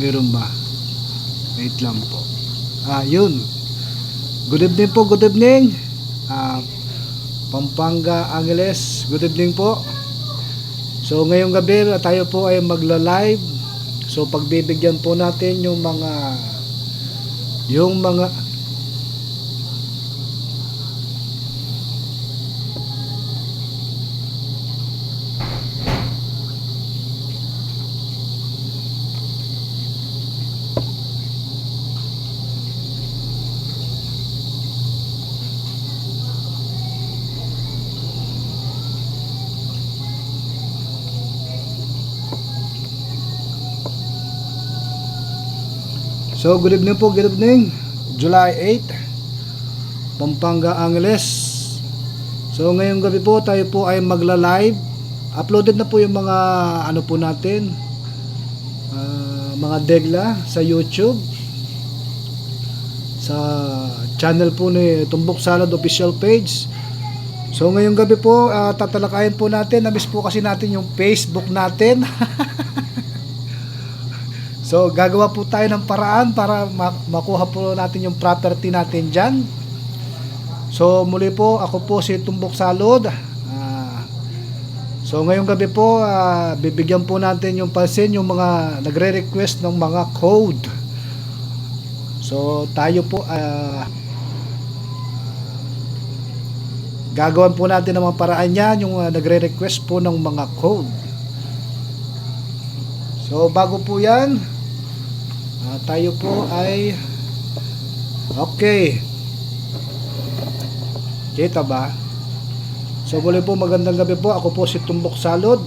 Meron ba? Wait lang po. Yun. Good evening po, good evening. Pampanga, Angeles. Good evening po. So ngayong gabi tayo po ay magla-live. So pagbibigyan po natin yung mga So good evening po, good evening. July 8, Pampanga, Angeles. So ngayong gabi po tayo po ay magla-live. Uploaded na po yung mga ano po natin, mga degla sa YouTube, sa channel po ni Tumbok Salad official page. So ngayong gabi po tatalakayin po natin, na-miss po kasi natin yung Facebook natin. So gagawa po tayo ng paraan para makuha po natin yung property natin dyan. So muli po, ako po si Tumbok Salad. So ngayong gabi po, bibigyan po natin yung pansin yung mga nagre-request ng mga code. So tayo po gagawan po natin ng mga paraan yan, yung nagre-request po ng mga code. So bago po yan, tayo po ay okay. Kita ba? So muli po, magandang gabi po. Ako po si Tumbok Salad.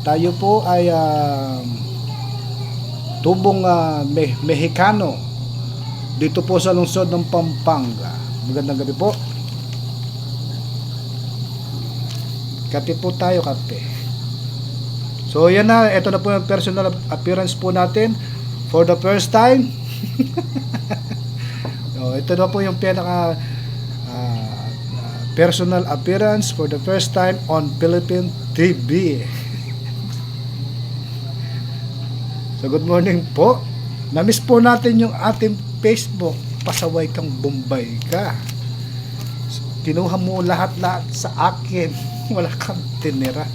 Tayo po ay tubong Mexicano dito po sa lungsod ng Pampanga. Magandang gabi po. Kape po tayo, kape. So yan na, ito na po yung personal appearance po natin for the first time. So, ito na po yung pinaka personal appearance for the first time on Philippine TV. So good morning po. Na-miss po natin yung ating Facebook. Pasaway kang Bombay ka. So, kinuha mo lahat-lahat sa akin. Wala kang tinira.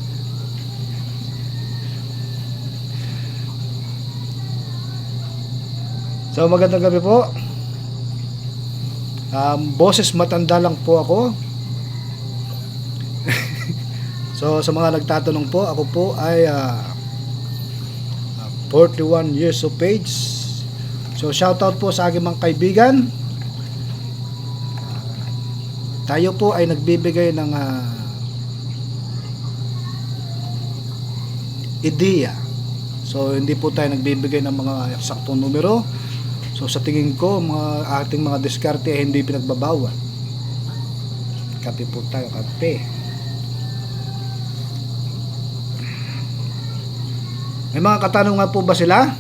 So magandang gabi po. Boses matanda lang po ako. So sa mga nagtatanong po, ako po ay 41 years of age. So shoutout po sa aking mga kaibigan. Tayo po ay nagbibigay ng ideya. So hindi po tayo nagbibigay ng mga eksaktong numero. So sa tingin ko, ating mga diskarte ay hindi pinagbabawal. Kape po tayo, kape. May mga katanungan po ba sila?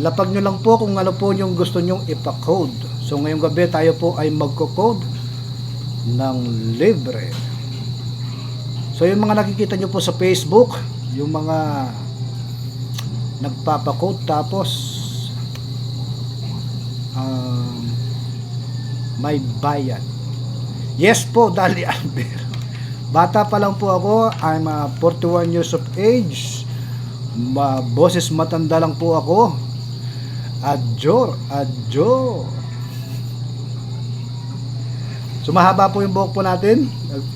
Lapag nyo lang po kung ano po yung gusto nyong ipa-code. So ngayong gabi tayo po ay magko-code ng libre. So yung mga nakikita nyo po sa Facebook, yung mga nagpapakode tapos may bayad. Yes po, Dali Albert. Bata pa lang po ako. I'm 41 years of age. Boses matanda lang po ako. Adjor. So mahaba po yung buhok po natin.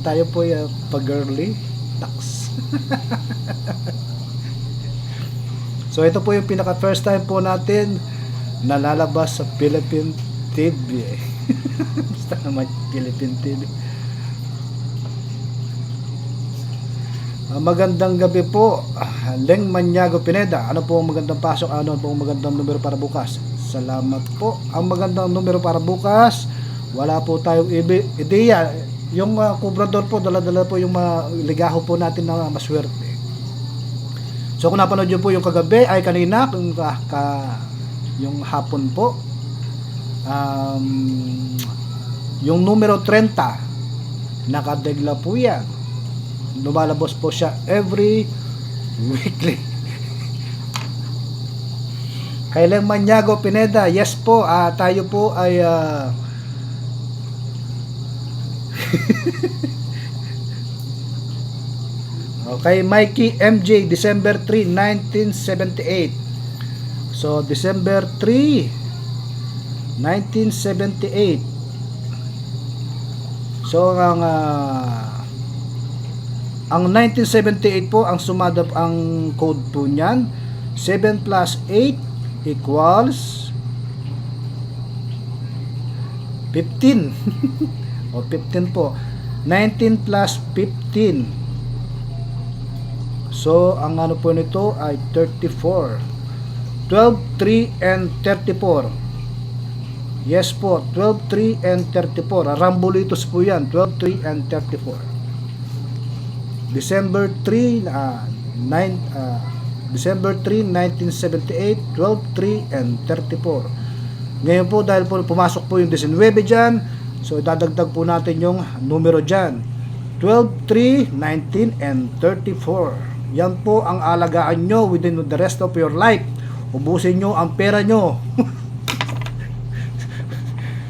Tayo po ay pag-girly. Tax. So ito po yung pinaka first time po natin na lalabas sa Philippine TV. Basta naman Philippine TV. Magandang gabi po, Leng Maniago Pineda. Ano po ang magandang pasok? Ano po ang magandang numero para bukas? Salamat po. Ang magandang numero para bukas, wala po tayong ideya. Yung kubrador po, dala-dala po yung ligaho po natin na maswerte. So kung napanood nyo po yung kagabi, ay kanina, yung hapon po, yung numero 30, nakadegla po yan. Lumalabas po siya every weekly. Kay Leng Maniago Pineda, yes po, tayo po ay okay, Mikey MJ, December 3, 1978. So, December 3, 1978. So, ang 1978 po, ang sumadap ang code po niyan, 7 plus 8 equals 15. O, 15 po. 19 plus 15. So, ang ano po nito ay 34. 12, 3, and 34. Yes po, 12, 3, and 34. Rambolitos po yan, 12, 3, and 34. December 3, December 3, 1978, 12, 3, and 34. Ngayon po, dahil po pumasok po yung 19 dyan, so dadagdag po natin yung numero dyan. 12, 3, 19, and 34. Yan po ang alagaan nyo within the rest of your life. Ubusin nyo ang pera nyo.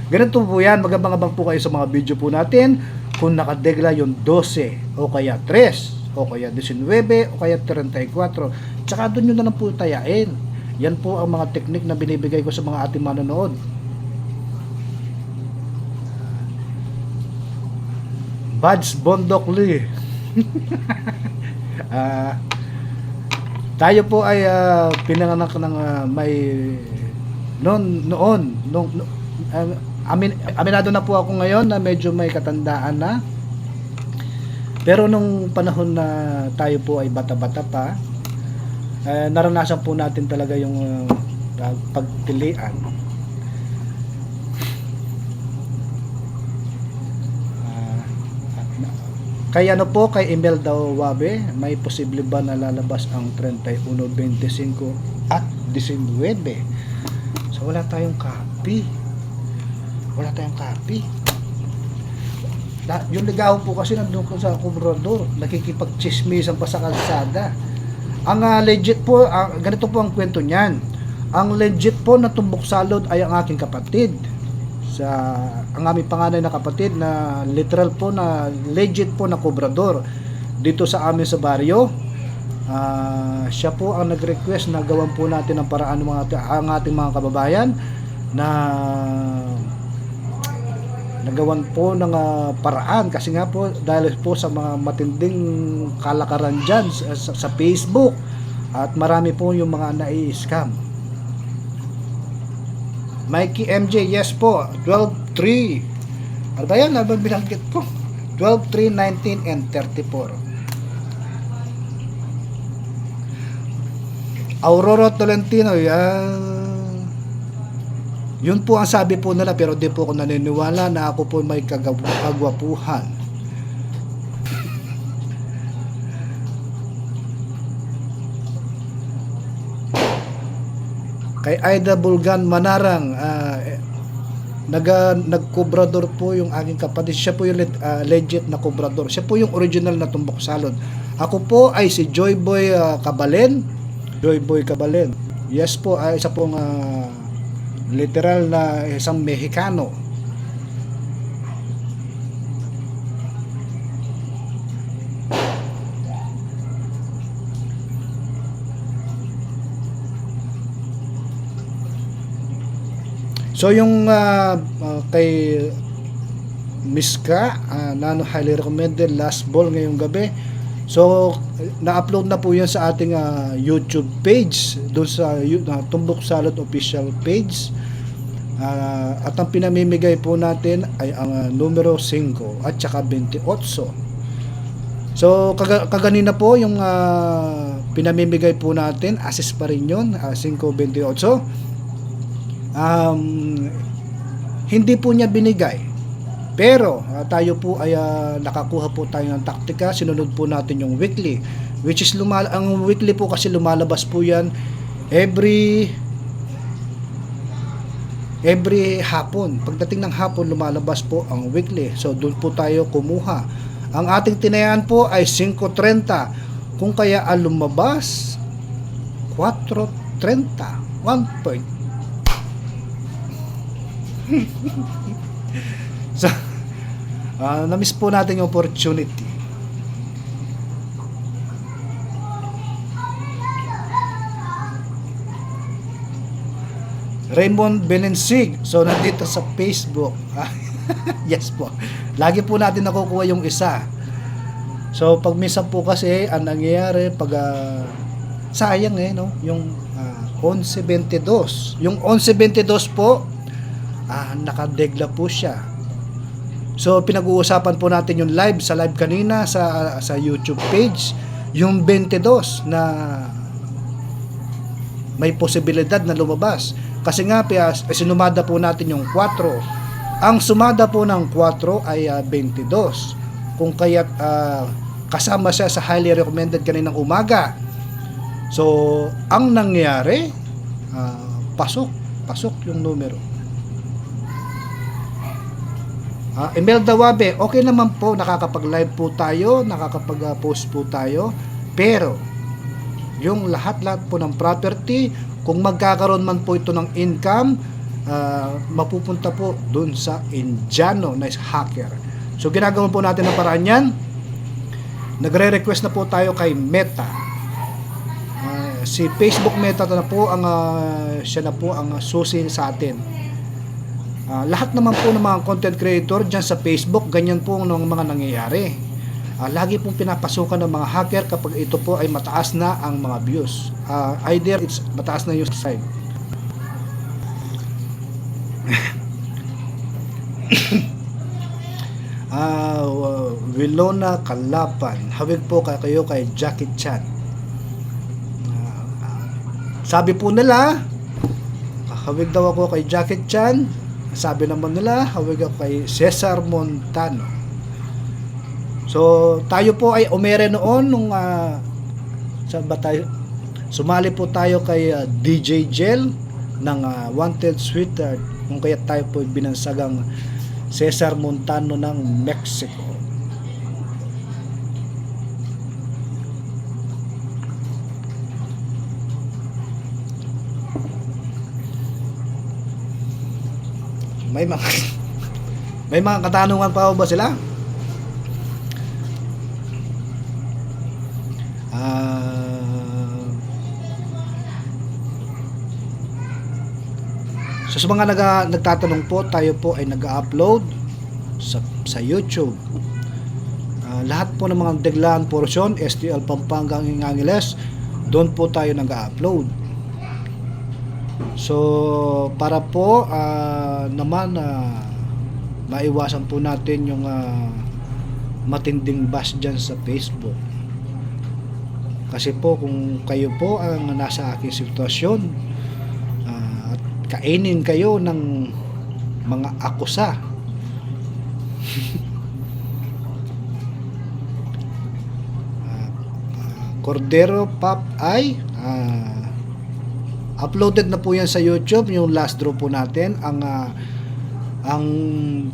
Ganito po yan. Magabang-abang po kayo sa mga video po natin. Kung nakadegla yung 12, o kaya 3, o kaya 19, o kaya 34. Tsaka doon nyo na lang po tayain. Yan po ang mga teknik na binibigay ko sa mga ating manonood. Buds Bondokli. Tayo po ay pinanganak ng may noon aminado na po ako ngayon na medyo may katandaan na, pero nung panahon na tayo po ay bata-bata pa, naranasan po natin talaga yung pagpilian. Kaya ano po, kay Imelda Wabe, may posible ba na lalabas ang 31, 25 at 19? So wala tayong copy. Wala tayong copy. Yung ligaw po kasi nandun ko sa kubrador, nakikipag-chismisan pa sa kalsada. Ang legit po, ganito po ang kwento niyan. Ang legit po na tumbok salod ay ang aking kapatid. Ang aming panganay na kapatid na literal po na legit po na kubrador dito sa amin sa baryo. Siya po ang nag-request na gawan po natin ang paraan ng ang ating mga kababayan na nagawan po ng paraan, kasi nga po dahil po sa mga matinding kalakaran dyan sa Facebook, at marami po yung mga nai-scam. Mikey MJ, yes po, 12-3. Ano ba yan? Ano ba binanggit po? 12-3, 19, and 34. Aurora Tolentino, yan. Yun po ang sabi po nila, pero di po ako naniniwala na ako po may kagwapuhan. Kay Aida Bulgan Manarang, nagkobrador po yung aking kapatid. Siya po yung legit na kobrador. Siya po yung original na tumbok salod. Ako po ay si Joyboy Cabalen. Joyboy Cabalen. Yes po, isa pong literal na isang Mexicano. So yung kay Miska, Nano highly recommended, last ball ngayong gabi. So na-upload na po yan sa ating YouTube page, doon sa Tumbok Salad official page. At ang pinamimigay po natin ay ang numero 5 at saka 28. So kaganina po yung pinamimigay po natin, assist pa rin yun, 5-28. Hindi po niya binigay, pero tayo po ay nakakuha po tayo ng taktika. Sinunod po natin yung weekly, which is ang weekly po kasi lumalabas po yan every hapon. Pagdating ng hapon lumalabas po ang weekly, so doon po tayo kumuha. Ang ating tinayaan po ay 5.30, kung kaya lumabas 4.30. 1 point. So, na-miss po natin yung opportunity. Raymond Benensig. So, nandito sa Facebook. Yes po. Lagi po natin nakukuha yung isa. So, pag minsan po kasi, ang nangyayari, pag sayang no? Yung 11.22. Yung 11.22 po, nakadegla po siya. So, pinag-uusapan po natin yung live sa live kanina sa YouTube page. Yung 22 na may posibilidad na lumabas. Kasi nga, sinumada po natin yung 4. Ang sumada po ng 4 ay 22. Kung kaya't kasama siya sa highly recommended kaninang umaga. So, ang nangyari, pasok yung numero. Imelda Wabe, okay naman po, nakakapag-live po tayo, nakakapag-post po tayo, pero yung lahat-lahat po ng property, kung magkakaroon man po ito ng income, mapupunta po dun sa Indiano na hacker. So, ginagawa po natin ang paraan yan. Nagre-request na po tayo kay Meta. Si Facebook Meta na po siya na po ang susi sa atin. Lahat naman po ng mga content creator dyan sa Facebook, ganyan po ng mga nangyayari. Lagi pong pinapasukan ng mga hacker kapag ito po ay mataas na ang mga views. Either it's mataas na yung side. Wilona Kalapan, hawig po kayo kay Jackie Chan. Sabi po nila, hawig daw ako kay Jackie Chan. Sabi naman nila, hawig ako kay Cesar Montano. So, tayo po ay umere noon nung saan ba tayo? Sumali po tayo kay DJ Gel ng Wanted Sweetheart, kung kaya tayo po binansagang Cesar Montano ng Mexico. May mga katanungan pa ba sila? So sa mga nagtatanong po, tayo po ay nag-upload sa YouTube. Lahat po ng mga deglaan portion, STL Pampanga Angeles, doon po tayo nag-upload. So para po naman maiwasan po natin yung matinding bash dyan sa Facebook. Kasi po kung kayo po ang nasa aking sitwasyon at kainin kayo ng mga akusa, Cordero Pop ay uploaded na po yan sa YouTube, yung last draw po natin. Ang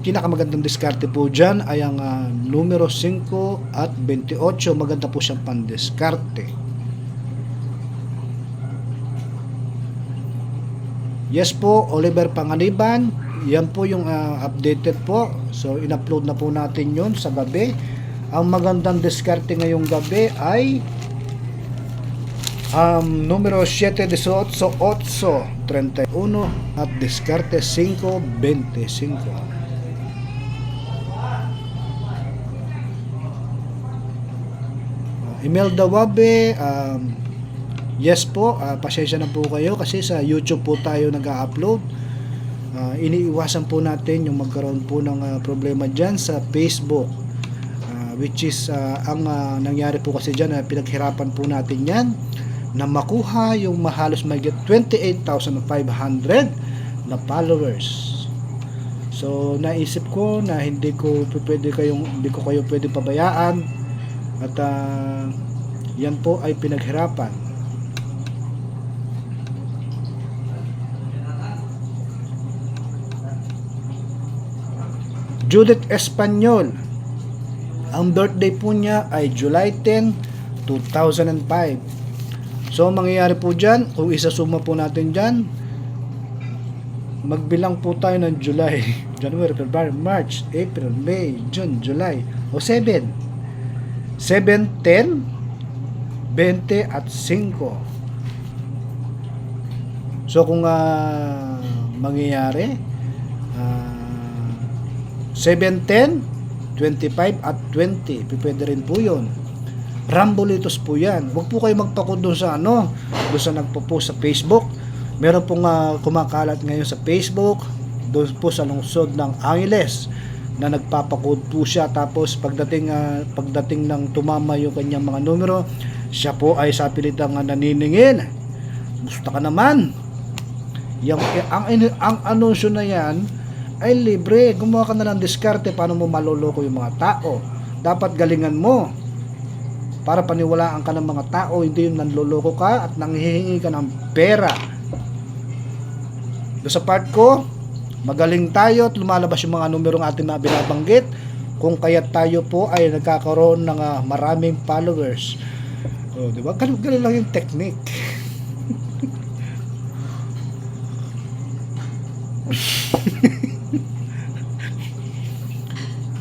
pinakamagandang diskarte po dyan ay ang numero 5 at 28. Maganda po siyang pandiskarte. Yes po, Oliver Panganiban. Yan po yung updated po. So, in-upload na po natin yun sa gabi. Ang magandang diskarte ngayong gabi ay numero 7, 18, 8, 31 at diskarte 5, 25. Imelda Wabe, yes po, pasensya na po kayo kasi sa YouTube po tayo nag-upload. Iniiwasan po natin yung magkaroon po ng problema dyan sa Facebook, which is ang nangyari po kasi dyan, pinaghirapan po natin yan na makuha yung halos mahigit 28,500 na followers. So naisip ko na hindi ko kayo pwede pabayaan at yan po ay pinaghirapan. Judith Espanyol, ang birthday po niya ay July 10, 2005. So, mangyayari po dyan, kung isasuma po natin dyan, magbilang po tayo ng July, January, February, March, April, May, June, July, o 7. 7, 10, 20, at 5. So, kung mangyayari, 7, 10, 25, at 20, pwede rin po yun. Rambolitos po yan. Huwag po kayo magpakod doon sa doon sa nagpo-post sa Facebook. Meron pong kumakalat ngayon sa Facebook, doon po sa lungsod ng Angeles, na nagpapakod po siya, tapos pagdating ng tumama yung kanyang mga numero, siya po ay sa pilitang naniningil. Gusto ka naman. Ang anunsyo na yan ay libre. Gumawa ka na ng diskarte paano mo maloloko yung mga tao. Dapat galingan mo para paniwalaan ka ng mga tao, hindi yung nanloloko ka at nanghihingi ka ng pera. Sa part ko, magaling tayo at lumalabas yung mga numerong ating na binabanggit, kung kaya tayo po ay nagkakaroon ng maraming followers. Diba? Ganun lang yung technique.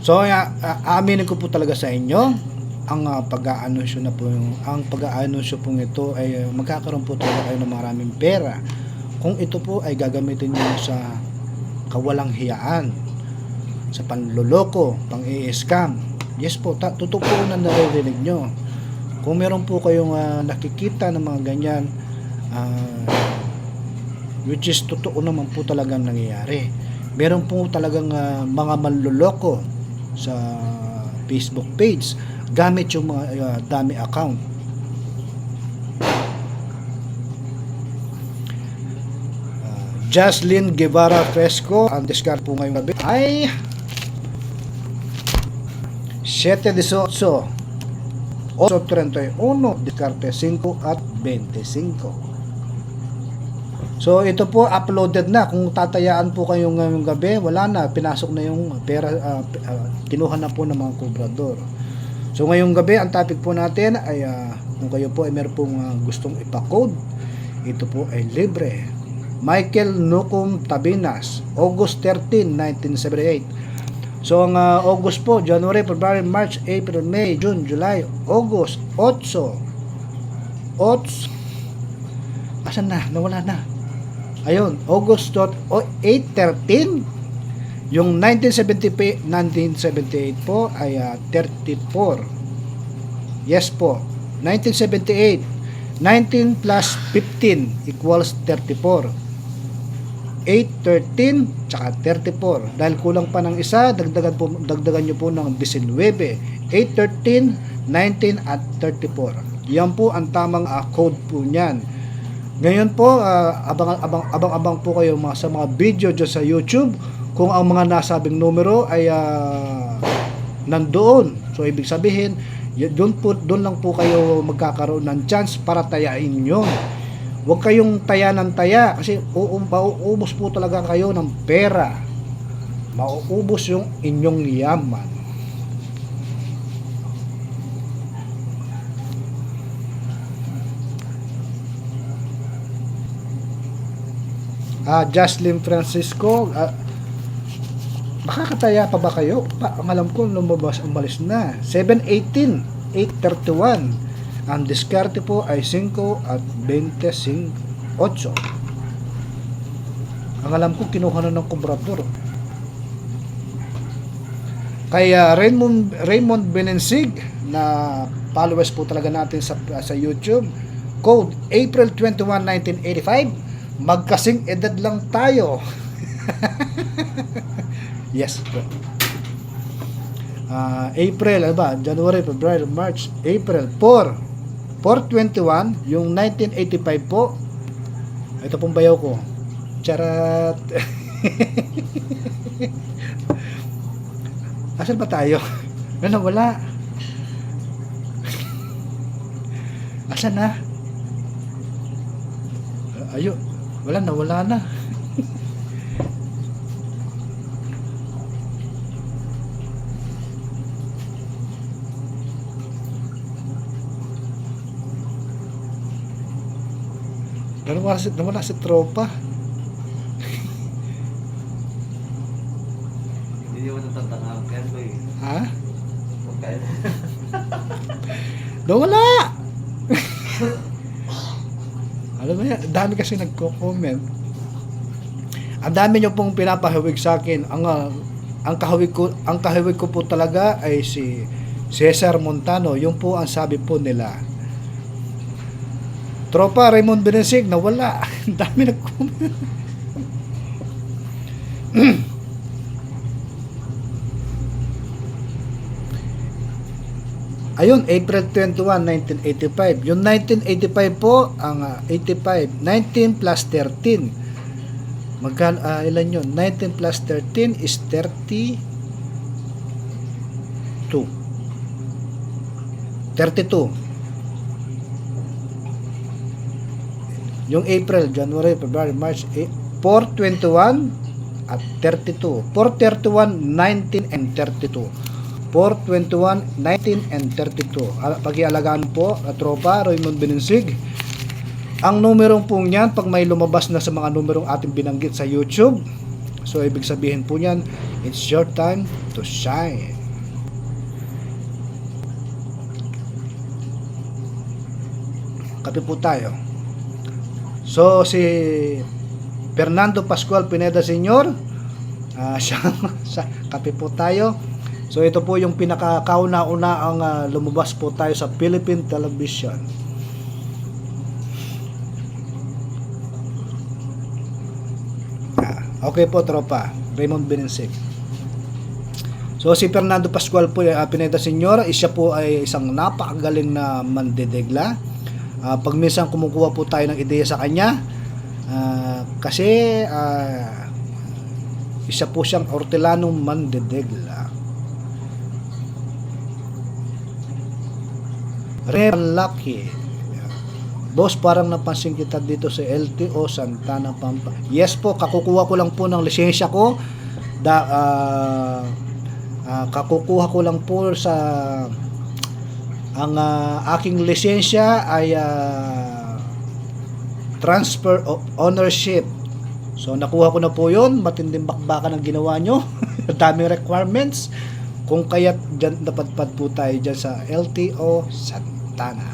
So, aaminin ko po talaga sa inyo, ang pag-aanunsyo po ito ay magkakaroon po talaga kayo ng maraming pera kung ito po ay gagamitin niyo sa kawalang hiyaan, sa panloloko, pang-i-scam. Yes po, totoo po na naririnig nyo. Kung meron po kayong nakikita ng mga ganyan, which is totoo naman po talagang nangyayari. Meron po talagang mga manloloko sa Facebook page gamit yung mga dummy account. Jocelyn Guevara Fresco, ang discard po ngayong gabi ay 7-18, 8-31, diskarte 5 at 25. So ito po uploaded na. Kung tatayaan po kayo ngayong gabi, wala na, pinasok na yung pera, kinuha na po ng mga kobrador. So ngayong gabi, ang topic po natin ay kung kayo po ay meron pong gustong ipakode, ito po ay libre. Michael Nucum Tabinas, August 13, 1978. So ang August po, January, February, March, April, May, June, July, August, 8. Asan na? Nawala na. Ayun, August 8-13. Yung 1978 po ay 34. Yes po. 1978. 19 plus 15 equals 34. 8, 13, tsaka 34. Dahil kulang pa ng isa, dagdagan nyo po ng 19. 8, 13, 19, at 34. Yan po ang tamang code po niyan. Ngayon po, abang-abang po kayo sa mga video dyan sa YouTube kung ang mga nasabing numero ay nandoon. So, ibig sabihin, doon lang po kayo magkakaroon ng chance para tayain nyo. Huwag kayong taya ng taya kasi mauubos po talaga kayo ng pera. Mauubos yung inyong yaman. Jocelyn Francisco, makakataya pa ba kayo? Ang alam ko, umalis na. 7-18, 8-31. Ang diskarte po ay 5 at 25, 8. Ang alam ko, kinuha na ng kobrador. Kaya Raymond Benensig, na followers po talaga natin sa YouTube, code April 21, 1985. Magkasing edad lang tayo. Yes po. April, ano ba? January, February, March, April, 4/21, yung 1985 po. Ito pong bayaw ko. Charat. Asan ba tayo? Wala. Asan na? Ayun. Wala na. Nawala si tropa. Hindi mo natatangap yan, boy. Ha? Pagkain. Nawala! Alam mo yan, dami kasi nagko-comment. Ang dami nyo pong pinapahawig sa akin. Ang kahawig ko po talaga ay si Cesar Montano. Yung po ang sabi po nila. Tropa Raymond Benensig, nawala. Ang dami nag-comment. Ayun, April 21, 1985. Yung 1985 po, ang 85, 19 plus 13. Ilan yun? 19 plus 13 is 32. 32. Yung April, January, February, March, 421 at 32. 431, 19 and 32. 421, 19 and 32. Pag-ialagaan po, tropa, Raymond Benensig. Ang numerong pong yan, pag may lumabas na sa mga numerong ating binanggit sa YouTube, so ibig sabihin po yan, it's your time to shine. Kape po tayo. So si Fernando Pascual Pineda Sr., kape po tayo. So ito po yung pinakakauna-una ang lumabas po tayo sa Philippine Television. Okay po tropa, Raymond Benensig. So si Fernando Pascual po Pineda Sr., siya po ay isang napakagaling na mandedegla. Pag minsan kumukuha po tayo ng ideya sa kanya, kasi isa po siyang Hortelanong mandedegla. Lucky. Boss, parang napansin kita dito sa LTO Santana Pampanga. Yes po, kakukuha ko lang po ng lisensya ko. Kakukuha ko lang po sa ang aking lisensya ay transfer of ownership. So nakuha ko na po yun. Matinding bakbakan ang ginawa nyo. Daming requirements. Kung kaya't dyan, napadpad po tayo dyan sa LTO Santana.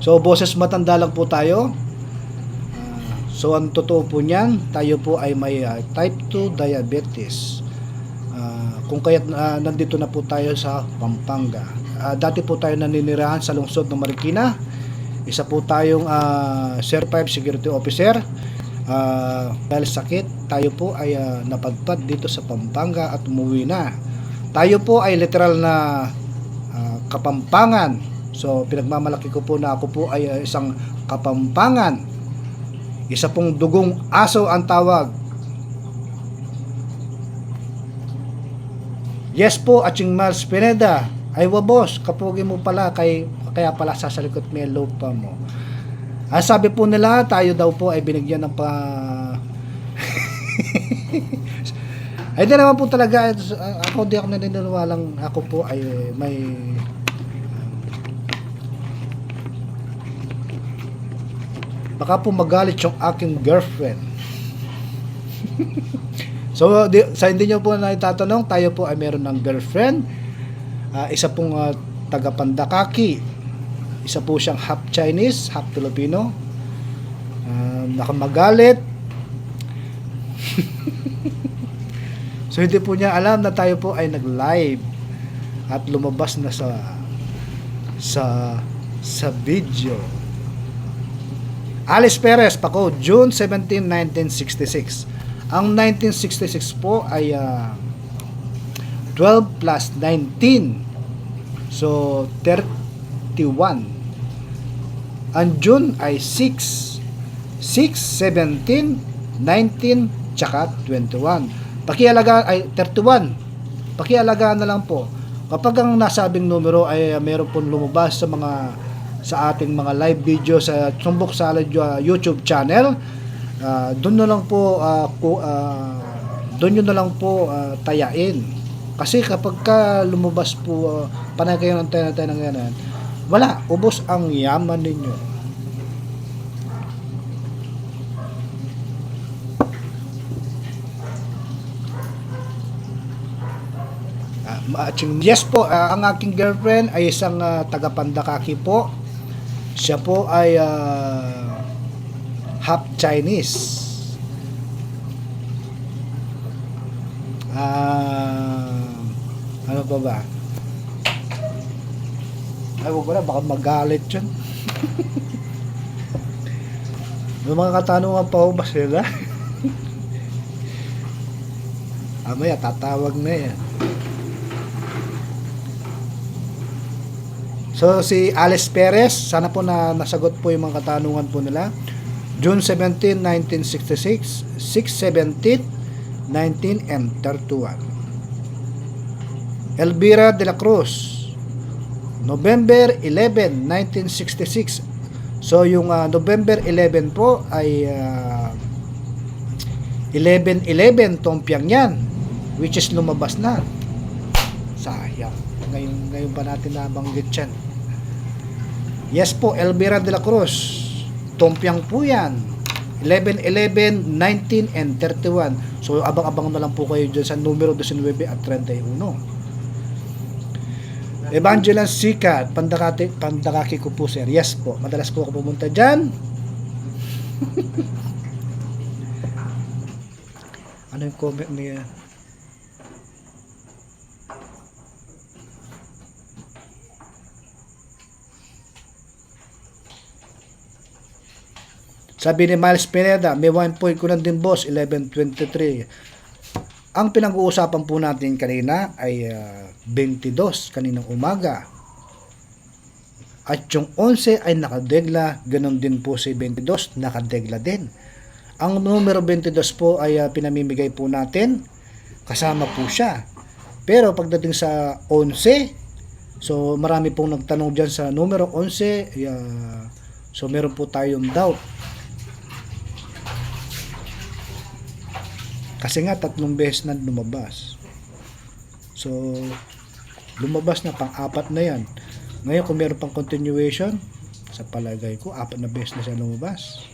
So boses matanda lang po tayo. So ang totoo po niyan, tayo po ay may type 2 diabetes. Kung kaya't nandito na po tayo sa Pampanga. Dati po tayo naninirahan sa lungsod ng Marikina. Isa po tayong Certified Security Officer. Dahil sakit, tayo po ay napadpad dito sa Pampanga at umuwi na. Tayo po ay literal na Kapampangan. So pinagmamalaki ko po na ako po ay isang Kapampangan. Isa pong dugong aso ang tawag. Yes po, Aching Miles Pineda. Ay boss, kapugi mo pala, kaya pala sa likod may lupa mo. Sabi po nila, tayo daw po ay binigyan ng ay di naman po talaga. Ako di ako naniniwalang ako po ay may baka po magalit yung aking girlfriend. So sa hindi nyo po na itatanong, tayo po ay meron ng girlfriend. Isa pong taga Pandakaki. Isa po siyang half Chinese, half Filipino. Nakamagalit. So hindi po niya alam na tayo po ay nag-live at lumabas na sa video. Alice Perez, Paco, June 17, 1966. Ang 1966 po ay 12 plus 19. So 31. Ang June ay 6, 17, 19, tsaka 21. Pakialagaan ay 31. Pakialagaan na lang po. Kapag ang nasabing numero ay meron pong lumabas sa ating mga live video sa Tumbok Salad YouTube channel, doon nyo na lang po tayain. Kasi kapag ka lumabas po, panay kayo ng tayo ng ganyan, wala, ubos ang yaman ninyo. Yes po, ang aking girlfriend ay isang taga Pandakaki po. Siya po ay half Chinese. Ano pa ba? Ay, wag ko na, baka magalit yun. May mga katanungan pa ba sila? Amaya, tatawag na yan. So, si Alice Perez, sana po na nasagot po yung mga katanungan po nila. June 17, 1966, 6/17, 19 and 31. Elvira de la Cruz, November 11, 1966. So, yung November 11 po ay 11/11 Tompiang yan, which is lumabas na. Sayang. Ngayon pa natin nabanggit yan. Yes po, Elvira de la Cruz. Tompiang po yan. 11/11, 19 and 31. So, abang-abang na lang po kayo dyan sa numero 19 at 31. Evangeline Sikat, Pandakaki ko po, sir. Yes po, madalas po ako pumunta dyan. Ano yung comment niya? Sabi ni Miles Pineda, may 1 point ko lang din boss, 11:23. Ang pinag-uusapan po natin kanina ay 22 kaninang umaga. At yung 11 ay nakadegla, ganun din po si 22, nakadegla din. Ang numero 22 po ay pinamimigay po natin, kasama po siya. Pero pagdating sa 11, so marami pong nagtanong dyan sa numero 11, so meron po tayong doubt. Kasi nga 3 beses na lumabas. So, lumabas na, pang-4 na yan. Ngayon kung meron pang continuation, sa palagay ko, 4 na beses na siya lumabas.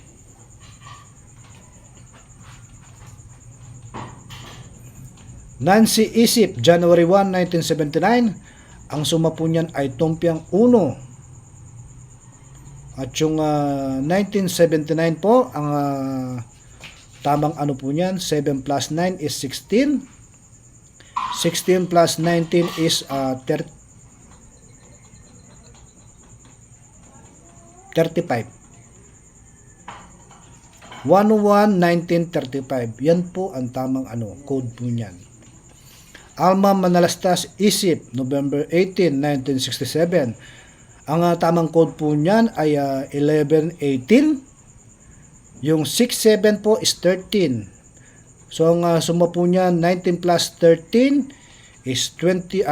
Nancy Isip, January 1, 1979. Ang suma po niyan ay Tompiang 1. At yung 1979 po, ang tamang ano po niyan, 7 plus 9 is 16. 16 plus 19 is 35. 1/1/1935. Yan po ang tamang code po niyan. Alma Manalastas Isip, November 18, 1967. Ang tamang code po niyan ay 1118. Yung 67 po is 13. So ang suma po niya 19 plus 13 is 32.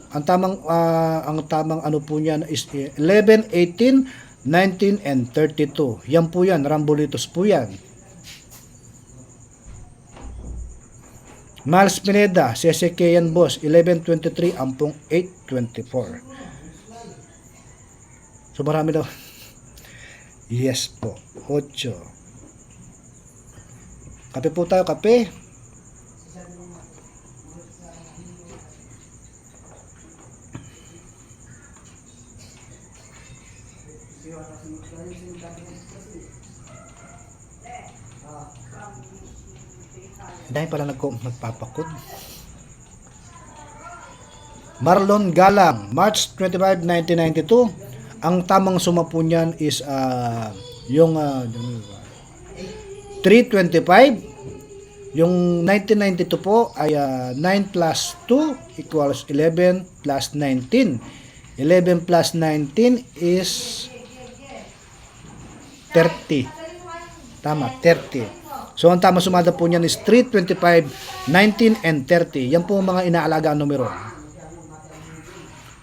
Ang tamang ano po niyan is 11, 18, 19 and 32. Yan po yan, Rambolitos po yan. Miles Pineda, CSK yan boss, 11:23 ampong 8:24. So marami daw. Yes po, 8. Kape po tayo, kape. Dahil pala nagpapakod. Marlon Galang, March 25, 1992. Ang tamang suma po niyan is yung 325. Yung 1992 po ay 9 plus 2 equals 11 plus 19. 11 plus 19 is 30. Tama, 30. So, ang tamang sumada po niyan is 325, 19, and 30. Yan po ang mga inaalaga ang numero.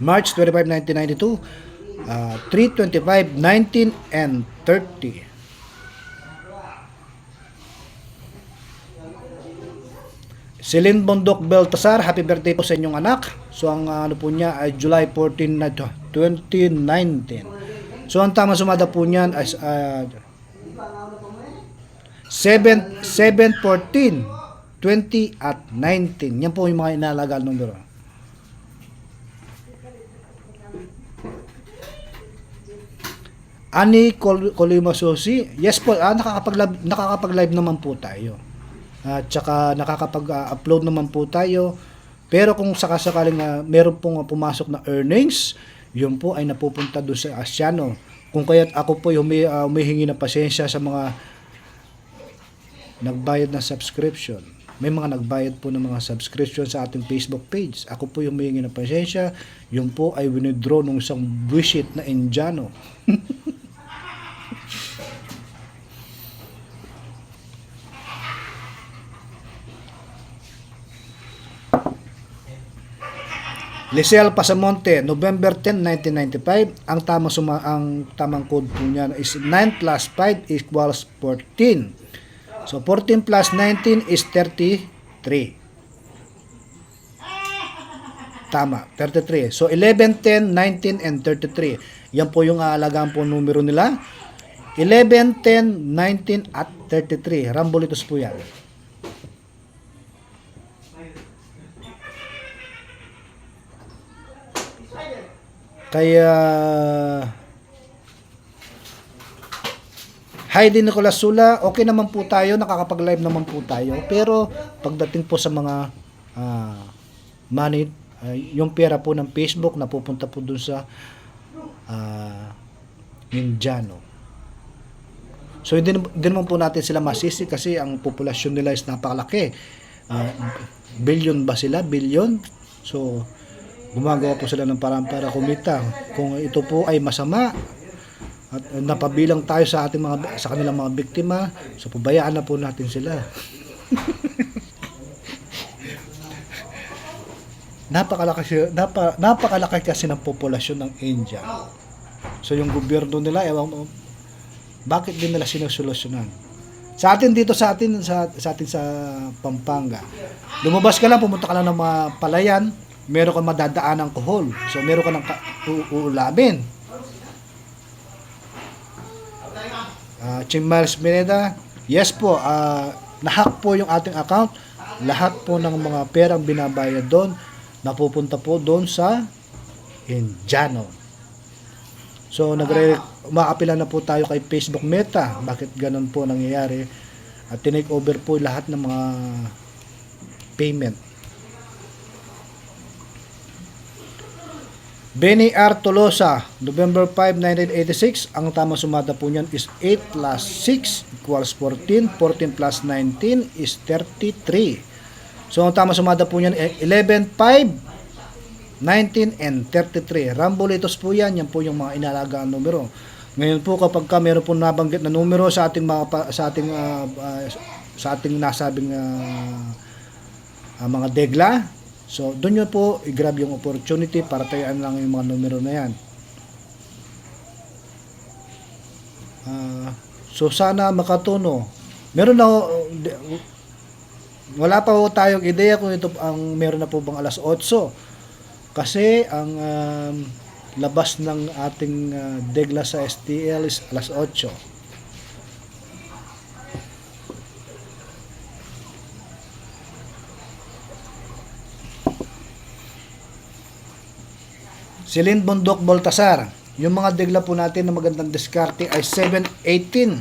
March 25, 1992, 325, 19, and 30. Celine Bondok Beltasar, happy birthday po sa inyong anak. So ang ano po niya ay July 14 na 2019. So ang tama sumada po niyan ay 7, 20 at 19. Yan po yung mga inalagaan numero. Ani Colimasosi, yes po, nakakapag-live naman po tayo. At saka nakakapag-upload naman po tayo. Pero kung sakasakaling meron pong pumasok na earnings, yun po ay napupunta doon sa Asiano. Kung kaya't ako po humihingi ng pasensya sa mga nagbayad ng subscription. May mga nagbayad po ng mga subscription sa ating Facebook page. Ako po yung humihingi ng pasensya. Yun po ay withdraw ng isang buwisit na Indiano. Lisel Pasamonte, November 10, 1995. Ang tamang code po niya is 9 plus 5 equals 14. So 14 plus 19 is 33. Tama, 33. So 11, 10, 19 and 33. Yan po yung aalagaan po numero nila. 11, 10, 19 at 33. Rambolitos po yan. Kaya Heidi Nicolas Sula, okay naman po tayo, nakakapag-live naman po tayo. Pero pagdating po sa mga money, yung pera po ng Facebook napupunta po dun sa Indiano. So hindi naman po natin sila masisi kasi ang populasyon nila is napakalaki. Billion ba sila? Billion? So gumagawa po sila ng parang para kumita. Kung ito po ay masama at napabilang tayo sa kanilang mga biktima, so pabayaan na po natin sila. Napakalaki kasi ng populasyon ng India. So yung gobyerno nila, ewan mo, bakit din nila sinusolusyonan? Sa atin sa Pampanga, lumabas ka lang, pumunta ka lang ng mga palayan, meron kang madadaan ng kohol. So meron ka ng uulamin. Chimmels Mineda, yes po, nahack po yung ating account. Lahat po ng mga perang binabayad doon napupunta po doon sa Indiano. So umaapila na po tayo kay Facebook Meta. Bakit ganun po nangyayari? At tinake over po lahat ng mga payment. Benny R. Tolosa, November 5, 1986. Ang tamang sumada po niyan is 8 plus 6 equals 14. 14 plus 19 is 33. So ang tamang sumada po niyan ay 11, 5, 19, and 33. Rambolitos po yan. Yan po yung mga inalagaan numero. Ngayon po kapag meron po nabanggit na numero sa ating nasabing mga degla, so doon nyo po i-grab yung opportunity para tayaan lang yung mga numero na yan. So sana makatuno. Wala pa po tayong ideya kung ito meron na po bang alas 8. Kasi ang labas ng ating degla sa STL is alas 8. Celine Bondok Baltasar, yung mga degla po natin na magandang diskarte ay 7, 18,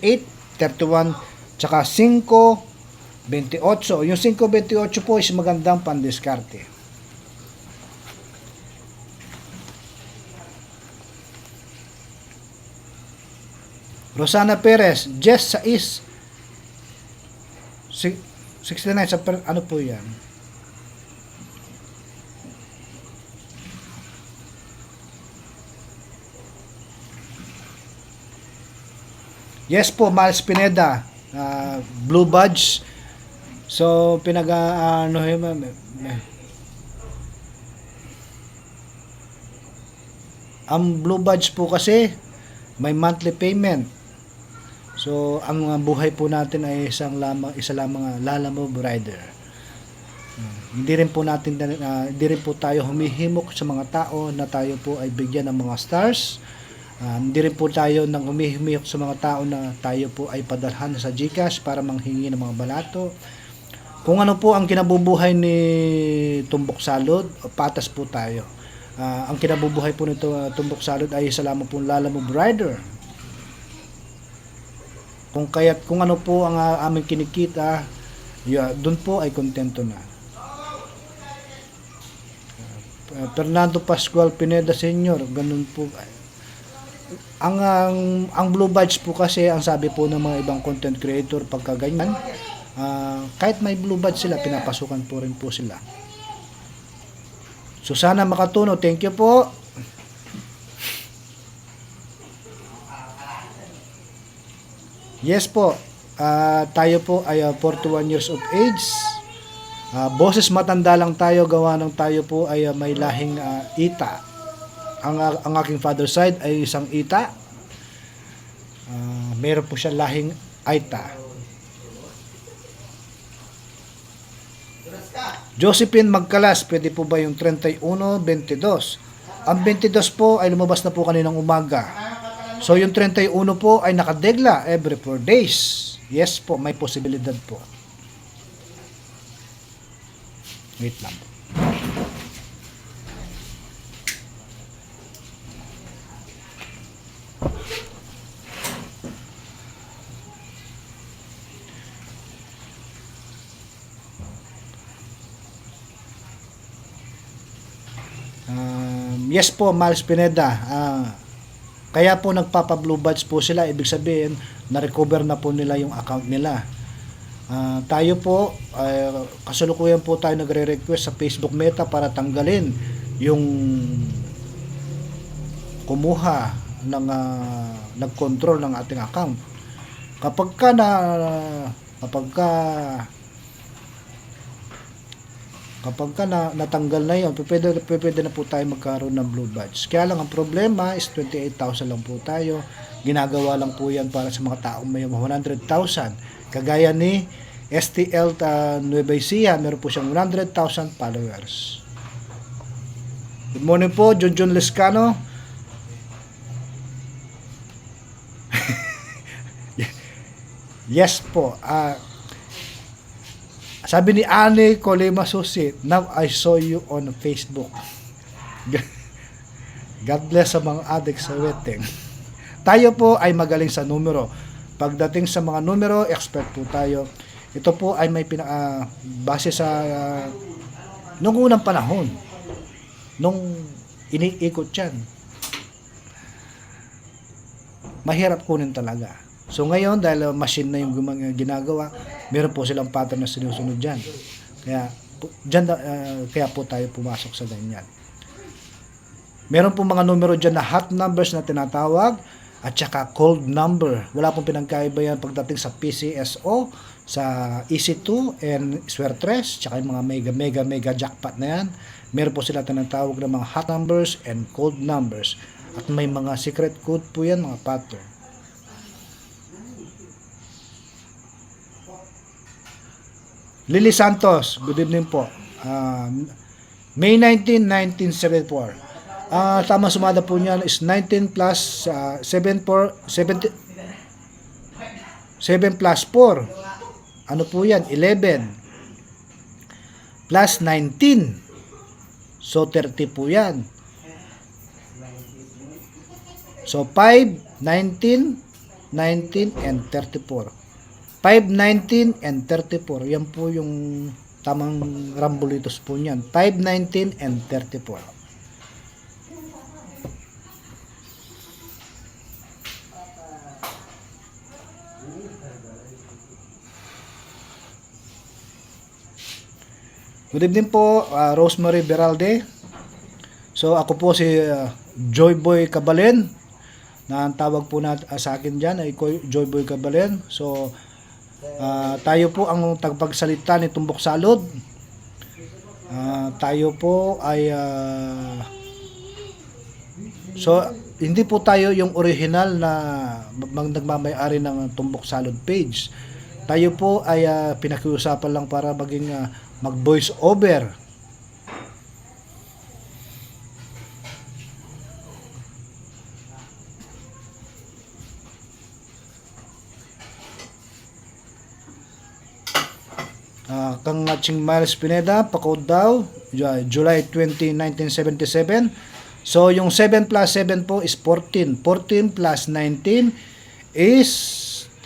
8, 31, tsaka 5, 28. Yung 5, 28 po is magandang pandiskarte. Rosana Perez, Jess Sais, 69, ano po yan? Yes po, Miles Pineda, Blue Badge. So, ang Blue Badge po kasi, may monthly payment. So, ang buhay po natin ay isa lamang Lalamove Rider. Hindi rin po natin hindi rin po tayo humihimok sa mga tao na tayo po ay bigyan ng mga stars. Hindi rin po tayo nang humihimok sa mga tao na tayo po ay padalhan sa GCash para manghingi ng mga balato. Kung ano po ang kinabubuhay ni Tumbok Salud, patas po tayo. Ang kinabubuhay po nito Tumbok Salud ay isa lamang po Lalamove Rider. Kung ano po ang aming kinikita, doon po ay kontento na. Fernando Pascual Pineda Sr., ganun po. Ang Blue Badge po kasi, ang sabi po ng mga ibang content creator, pagka ganyan, kahit may Blue Badge sila, pinapasukan po rin po sila. Susana Makatuno, thank you po. Yes po, tayo po ay 41 years of age. Boses matanda lang tayo, gawa ng tayo po ay may lahing Ita. Ang aking father side ay isang Ita. Meron po siya lahing Aita. Josephine Magkalas, pwede po ba yung 31-22? Ang 22 po ay lumabas na po kaninang umaga. So yung 31 po ay nakadegla every 4 days. Yes po, may posibilidad po. Wait lang. Yes po, Miles Pineda. Kaya po nagpapa-blue badge po sila. Ibig sabihin, na-recover na po nila yung account nila. Tayo po, kasalukuyan po tayo nagre-request sa Facebook Meta para tanggalin yung kumuha ng nag-control ng ating account. Kapag natanggal na yun, pwede na po tayo magkaroon ng blue badge. Kaya lang ang problema is 28,000 lang po tayo. Ginagawa lang po yan para sa mga taong may 100,000. Kagaya ni STL Nueva Ecija, meron po siyang 100,000 followers. Good morning po, Junjun Lescano. Yes po. Sabi ni Annie Colema Susi, now I saw you on Facebook. God bless sa mga addicts sa wedding. Tayo po ay magaling sa numero. Pagdating sa mga numero, expert po tayo. Ito po ay may base sa nung unang panahon, nung iniikot yan. Mahirap kunin talaga. So ngayon, dahil machine na yung ginagawa, meron po silang pattern na sinusunod dyan. Kaya po tayo pumasok sa ganyan. Meron po mga numero dyan na hot numbers na tinatawag at saka cold number. Wala pong pinagkaiba yan pagdating sa PCSO, sa EC2 and Swertres, tsaka yung mga mega jackpot na yan. Meron po sila tinatawag ng mga hot numbers and cold numbers. At may mga secret code po yan, mga pattern. Lily Santos, good evening po. May 19, 1974. Tamang sumada po niyan is 19 plus 7 plus 4. Ano po yan? 11 plus 19. So 30 po yan. So 5, 19, 19 and 34. 5, 19 and 34. Yan po yung tamang rambulitos po niyan. 5, 19 and 34. Good evening po, Rosemary Beralde. So ako po si Joyboy Cabalen. Na ang tawag po sa akin dyan ay Joyboy Cabalen. So tayo po ang tagapagsalita ni Tumbok Salud. Tayo po ay so hindi po tayo yung original na nagmamay-ari ng Tumbok Salud page. Tayo po ay pinakiusapan lang para maging mag voice over. Kang Ching Miles Pineda, pa-code daw, July 20, 1977. So, yung 7 plus 7 po is 14. 14 plus 19 is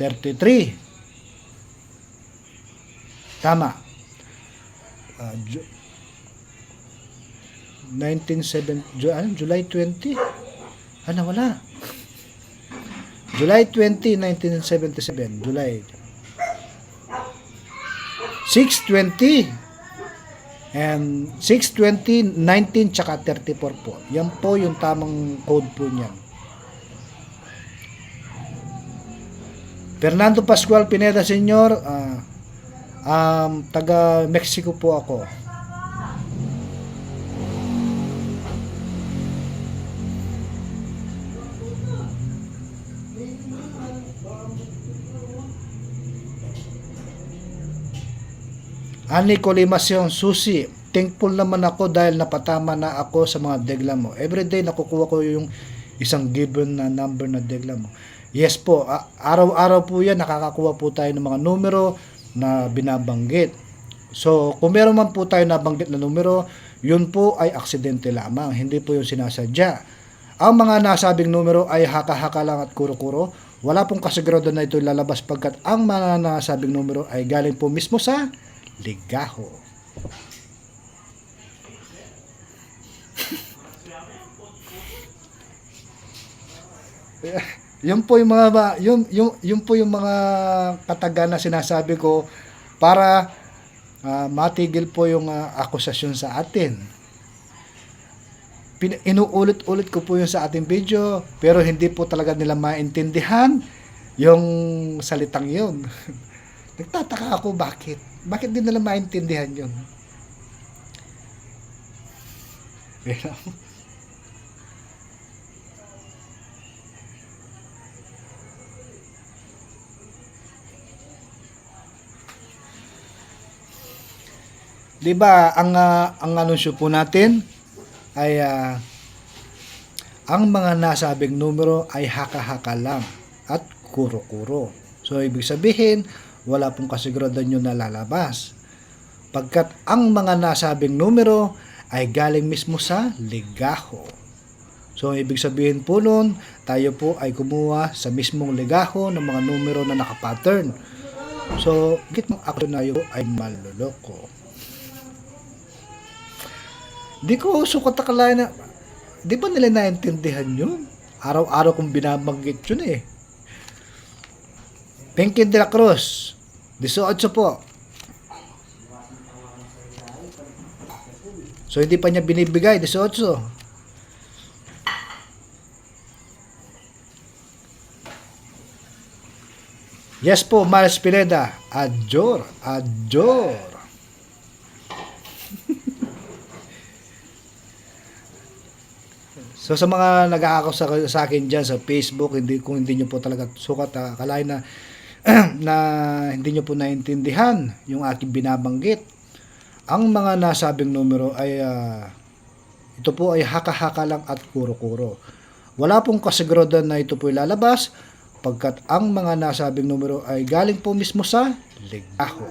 33. Tama. July 20? Wala. July 20, 1977. July 620 and 620, 19 tsaka 34 po. Yan po yung tamang code po niyan. Fernando Pascual Pineda Sr. Taga Mexico po ako. Ani Colimacion Susi, thankful naman ako dahil napatama na ako sa mga degla mo. Everyday nakukuha ko yung isang given na number na degla mo. Yes po, araw-araw po yan nakakakuha po tayo ng mga numero na binabanggit. So, kung meron man po tayo nabanggit na numero, yun po ay aksidente lamang, hindi po yung sinasadya. Ang mga nasabing numero ay haka-haka lang at kuro-kuro. Wala pong kasigurado na ito lalabas pagkat ang mga nasabing numero ay galing po mismo sa ligaho. Yun po yung mga yun po yung mga katagan na sinasabi ko para matigil po yung akusasyon sa atin. Inuulit-ulit ko po yung sa ating video pero hindi po talaga nila maintindihan yung salitang yun. Nagtataka ako bakit din nila maintindihan yun. Diba ang anunsyo po natin ay ang mga nasabing numero ay haka-haka lang at kuro-kuro. So ibig sabihin wala pong kasiguraduhan yun na lalabas. Pagkat ang mga nasabing numero ay galing mismo sa ligaho. So, ibig sabihin po nun, tayo po ay kumuha sa mismong ligaho ng mga numero na nakapattern. So, gitmang ako na yun ay maluloko. Di ko sukat akalain na, di ba nila naintindihan yun? Araw-araw kong binabanggit yun eh. Pinky de la Cruz, 18 po. So, hindi pa niya binibigay, 18. Yes po, Miles Pineda. Adjor. So, sa mga nag-aakaw sa akin dyan sa Facebook, kung hindi nyo po talaga sukat, akalain na na hindi nyo po naintindihan yung aking binabanggit. Ang mga nasabing numero ay ito po ay haka-haka lang at kuro-kuro. Wala pong kasiguraduhan na ito po ilalabas pagkat ang mga nasabing numero ay galing po mismo sa ligaho.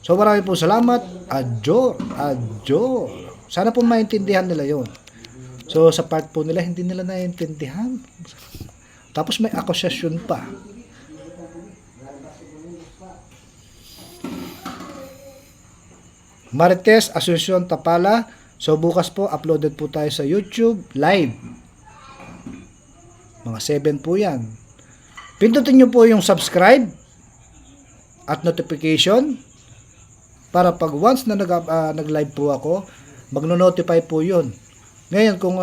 So marami po salamat. Adjor. Sana po maintindihan nila yon. So sa part po nila hindi nila naiintindihan. Tapos may akusasyon pa. Marites Asuncion Tapala. So bukas po uploaded po tayo sa YouTube live. Mga 7 po yan. Pindutin nyo po yung subscribe at notification para pag once na nag-live po ako, magno-notify po yun. Ngayon kung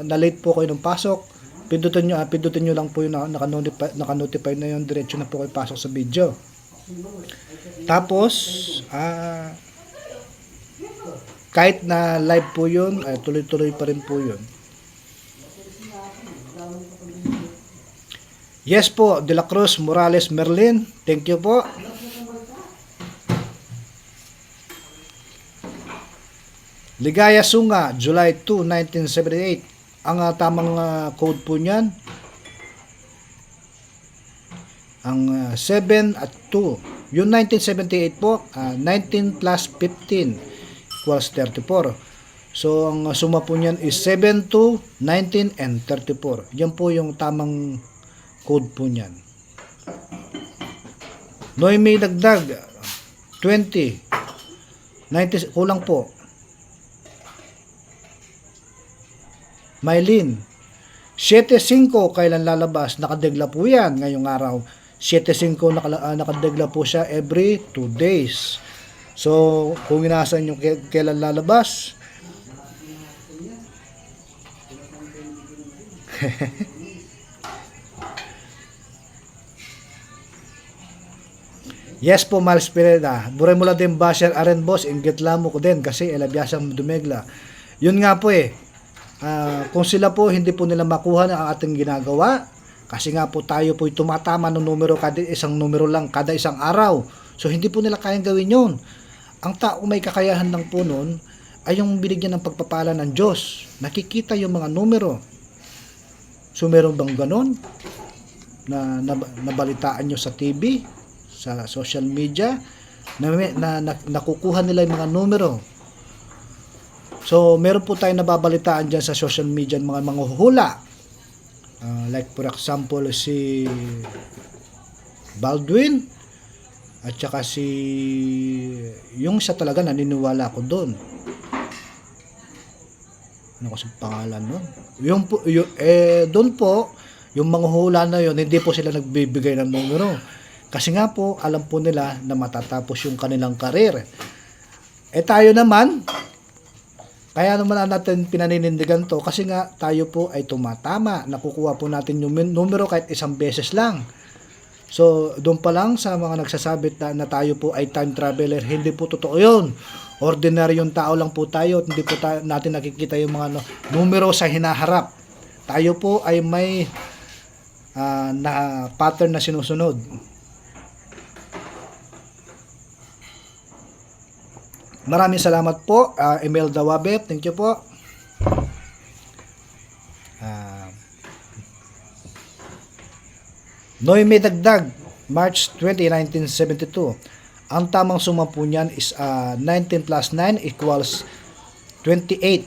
na-late po kayo ng pasok, pindutin nyo lang po yung naka-notify na yun, diretso na po kayo pasok sa video. Tapos kahit na live po yun, tuloy-tuloy pa rin po yun. Yes po, De La Cruz Morales Merlin, thank you po. Ligaya Sunga, July 2, 1978. Ang tamang code po niyan, ang 7 at 2. Yung 1978 po, 19 plus 15 equals 34. So, ang suma po niyan is 7, 2, 19, and 34. Yan po yung tamang code po niyan. Noemi dagdag, 20. 90, kulang po. Mylene, 7-5 kailan lalabas? Nakadegla po yan ngayong araw. 7-5 nakadegla po siya every 2 days. So, kung inasan yung kailan lalabas, yes po, Miles Pineda. Buray mula din basher aren boss, inggit lamo ko din kasi elabyasang dumegla. Yun nga po eh. Kung sila po hindi po nila makuha na ang ating ginagawa, kasi nga po tayo po tumatama ng numero kada isang numero lang kada isang araw. So hindi po nila kayang gawin yun. Ang tao may kakayahan lang po nun ay yung binigyan ng pagpapala ng Diyos. Nakikita yung mga numero. So meron bang ganon na nabalitaan nyo sa TV, sa social media, na nakukuha nila yung mga numero? So, meron po tayong nababalitaan dyan sa social media ng mga manghuhula. Like for example, si Baldwin at saka si yung siya talaga naniniwala ko doon. Ano kasi pangalan nun? Doon po, yung manghuhula na yun, hindi po sila nagbibigay ng numero. Kasi nga po, alam po nila na matatapos yung kanilang karir. Tayo naman, kaya naman natin pinaninindigan to kasi nga tayo po ay tumatama. Nakukuha po natin yung numero kahit isang beses lang. So, doon pa lang sa mga nagsasabit na tayo po ay time traveler, hindi po totoo yun. Ordinaryong tao lang po tayo at hindi po natin nakikita yung mga numero sa hinaharap. Tayo po ay may na pattern na sinusunod. Maraming salamat po, Imelda Wabet. Thank you po. Noemi Dagdag, March 20, 1972. Ang tamang suma po niyan is 19 plus 9 equals 28.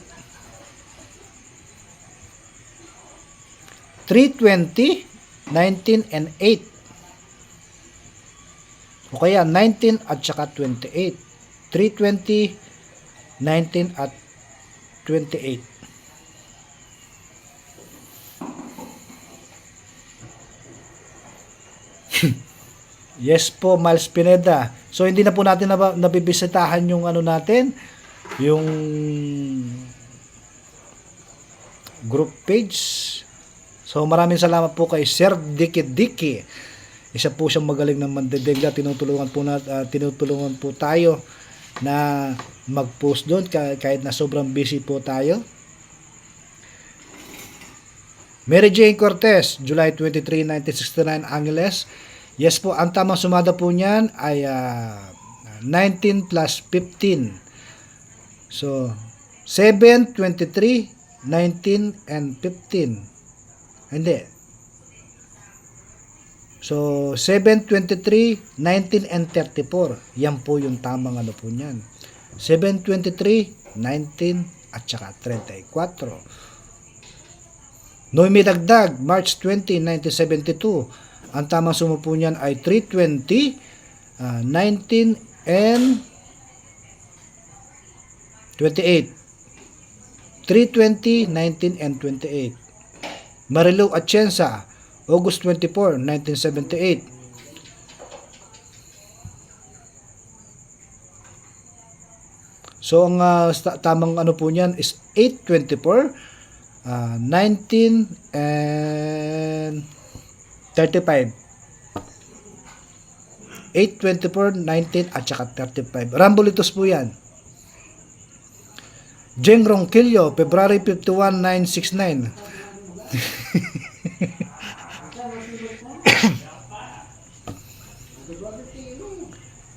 320, 19, and 8. O kaya 19 at saka 28. 320, 19 at 28. Yes po, Miles Pineda. So hindi na po natin nabibisitahan yung ano natin, yung group page. So maraming salamat po kay Sir Diki. Isa po siyang magaling na mandedegla. Tinutulungan po tayo na mag-post doon kahit na sobrang busy po tayo. Mary Jane Cortez, July 23, 1969, Angeles. Yes po, ang tamang sumada po niyan ay 19 plus 15. So, 7, 23, 19, and 15. Hindi. So, 7, 23, 19, and 34. Yan po yung tamang ano po niyan. 7, 23, 19, at saka 34. Noemi Dagdag, March 20, 1972. Ang tamang suma po niyan ay 320, 19, and 28. 320, 19, and 28. Marilu Atienza, August 24, 1978. So ang tamang ano po niyan is 824, 19 and 35. 824, 19 at saka 35. Rambulitos po yan. Jeng Ronquillo, February 51, 969.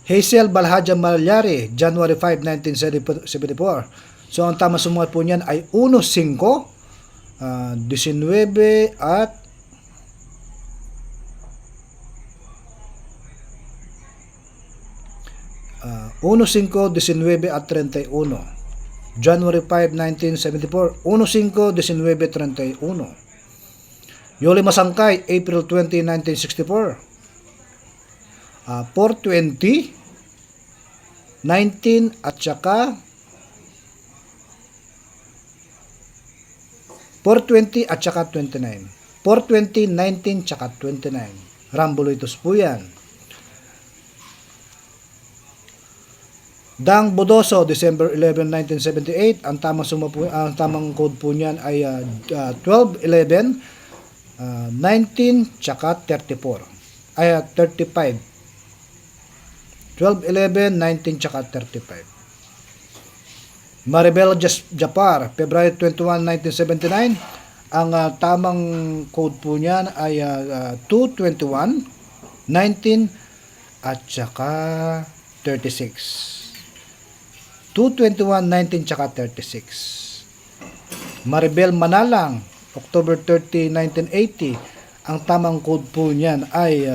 Hazel Balhaja Malyari, January 5, 1974. So, ang tama suma po niyan ay 1-5, 19 at 1-5, 19 at 31. January 5, 1974, 1-5, 19, 31. Yoli Masangkay, April 20, 1964. 4-20, 19 at saka 4-20 at saka 29. 4-20, 19 tsaka 29. Rambulitos po yan. Dang Bodoso, December 11, 1978. Ang tamang suma po, ang tamang code po niyan ay 12-11, 19 tsaka 34. Ay 35. 12-11, 19 tsaka 35. Maribel Japar, February 21, 1979. Ang tamang code po niyan ay 2-21, 19 at saka 36. 2-21, 19 tsaka 36. Maribel Manalang, October 30, 1980. Ang tamang code po niyan ay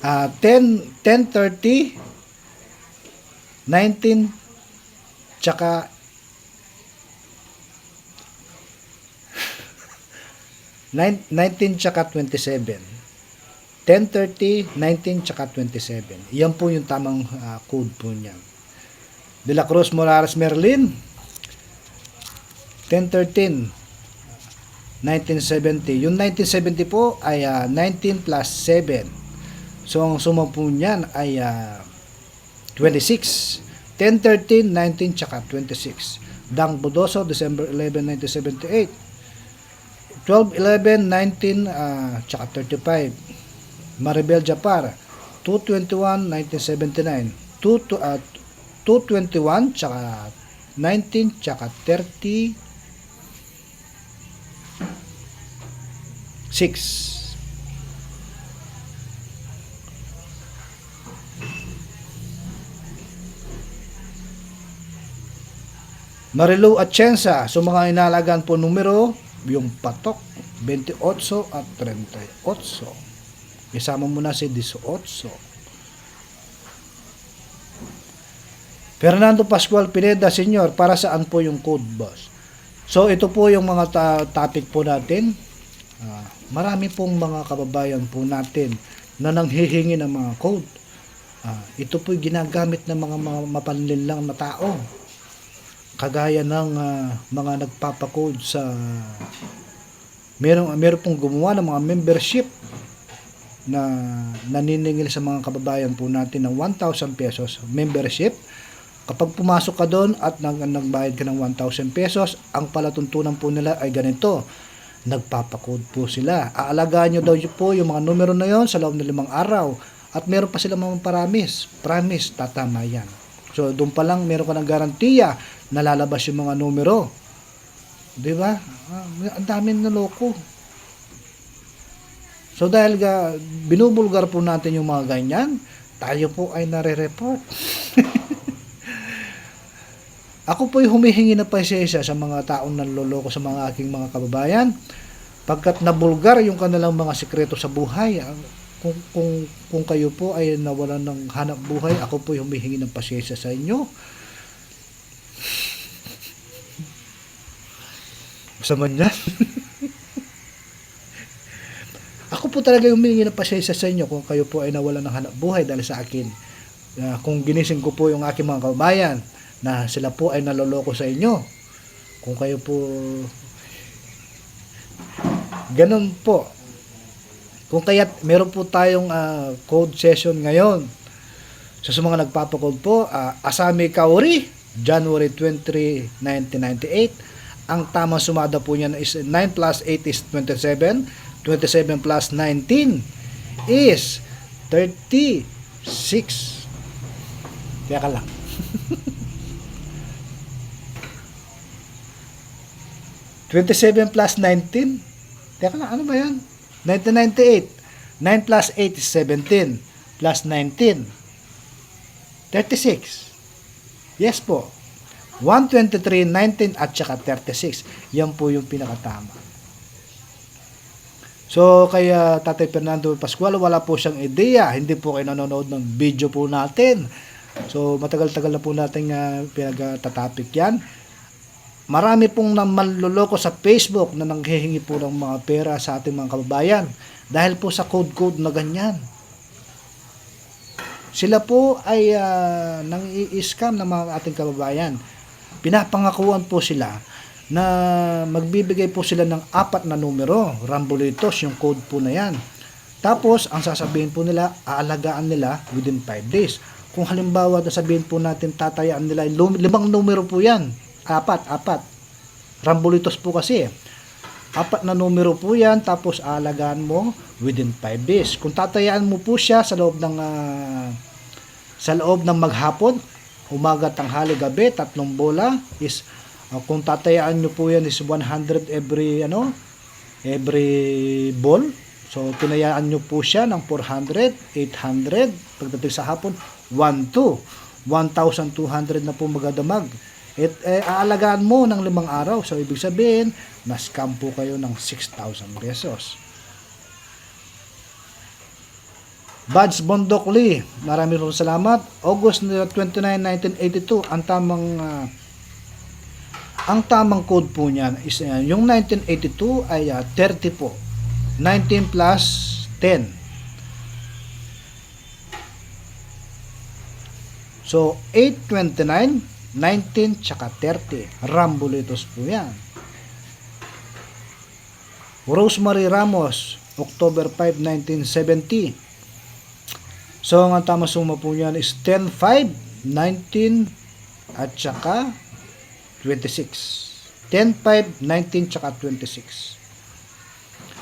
10-30, 19 tsaka 19 tsaka 27. 10-30, 19 tsaka 27. Yan po yung tamang code po niya. De la Cruz Morales Merlin, 10-13, 1970. Yung 1970 po ay 19 plus 7. So ang suma po niyan ay 26. 10-13, 19 tsaka 26. Dang Bodoso, December 11, 1978. 12-11, 19 tsaka 35. Maribel Japar, 2-21, 1979. 2-21 tsaka 19 tsaka 36. Marilu Atienza, so mga inalagaan po numero, yung patok, 28 at 38. Isama mo na si 18. Fernando Pascual Pineda, Senior, para saan po yung code, boss? So, ito po yung mga topic po natin. Marami pong mga kababayan po natin na nanghihingi ng mga code. Ito po ginagamit ng mga mapanlinlang na tao. Kagaya ng mga nagpapakode sa meron pong gumawa ng mga membership na naniningil sa mga kababayan po natin ng 1,000 pesos membership. Kapag pumasok ka doon at nagbayad ka ng 1,000 pesos, ang palatuntunan po nila ay ganito. Nagpapakode po sila. Aalagaan nyo daw po yung mga numero na yon sa loob ng 5 araw. At meron pa sila mga promise, tatama yan. So, doon pa lang meron ka ng garantiya na lalabas yung mga numero. Di ba? Ang daming naloko. So, dahil binubulgar po natin yung mga ganyan, tayo po ay nare-report. Ako po ay humihingi na pasensya sa mga taong nanloloko sa mga aking mga kababayan. Pagkat nabulgar yung kanilang mga sikreto sa buhay, kung kayo po ay nawalan ng hanap buhay, ako po ay humihingi ng pasensya sa inyo. Masama niyan. Ako po talaga humihingi ng pasensya sa inyo kung kayo po ay nawalan ng hanap buhay dahil sa akin. Kung ginising ko po yung aking mga kababayan na sila po ay naloloko sa inyo. Kung kayo po ganun po. Kung kaya meron po tayong code session ngayon. So sa mga nagpapakode po, Asami Kaori, January 23, 1998. Ang tamang sumada po niyan is 9 plus 8 is 27. 27 plus 19 is 36. Kaya ka lang. $27 plus 19. Teka lang, ano ba yan? 1998. 9 plus 8 is 17. Plus 19. 36. Yes po. 123, 19 at saka 36. Yan po yung pinakatama. So, kaya Tatay Fernando Pascual, wala po siyang ideya. Hindi po kayo nanonood ng video po natin. So, matagal-tagal na po natin pinag-tatapik yan. Marami pong manloloko sa Facebook na nanghihingi po ng mga pera sa ating mga kababayan. Dahil po sa code na ganyan. Sila po ay nang-i-scam ng mga ating kababayan. Pinapangakuan po sila na magbibigay po sila ng 4 na numero, Rambulitos, yung code po na yan. Tapos, ang sasabihin po nila, aalagaan nila within 5 days. Kung halimbawa, sabihin po natin, tatayaan nila, 5 numero po yan. 4. Rambulitos po kasi. 4 na numero po yan, tapos aalagaan mo within 5 days. Kung tatayaan mo po siya sa loob ng maghapon, umaga, tanghali, gabi, 3 bola is kung tatayaan nyo po yan is 100 every ball. So tinayaan nyo po siya ng 400, 800, pagdating sa hapon 1,200 na po magadamag. Aalagaan mo ng 5 araw. So ibig sabihin, na-scam po kayo ng 6,000 pesos. Buds Bondokli, maraming salamat. August 29, 1982, ang tamang code po niyan is yung 1982 ay 30 po. 19 plus 10. So 829, 19 tsaka 30. Rambulitos po yan. Rosemary Ramos, October 5, 1970. So ang tamang suma po niyan is 10, 5, 19 at tsaka 26. 10, 5, 19 tsaka 26.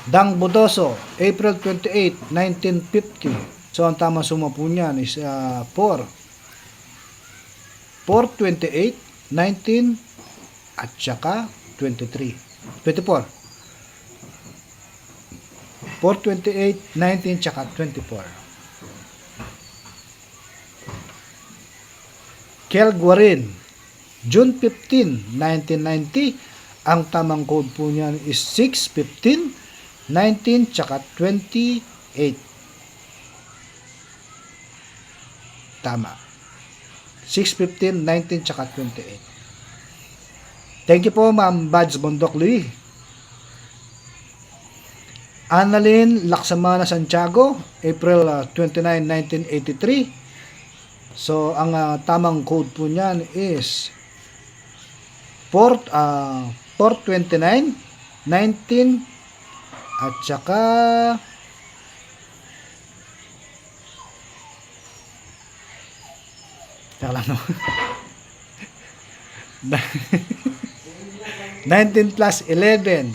Dang Bodoso, April 28, 1950. So ang tamang suma po niyan is 4. 4, 28, 19 at tsaka 23. 24. 4, 28, 19 tsaka 24. Kel Guarin, June 15, 1990. Ang tamang code po niyan is 6, 15, 19 tsaka 28. Tama. 6, 15, 19 tsaka 28. Thank you po, Ma'am Buds Bondokli. Annalyn Laksamana Santiago, April 29, 1983. So, ang tamang code po niyan is 429, 19 at saka tsaka lang no 19 plus 11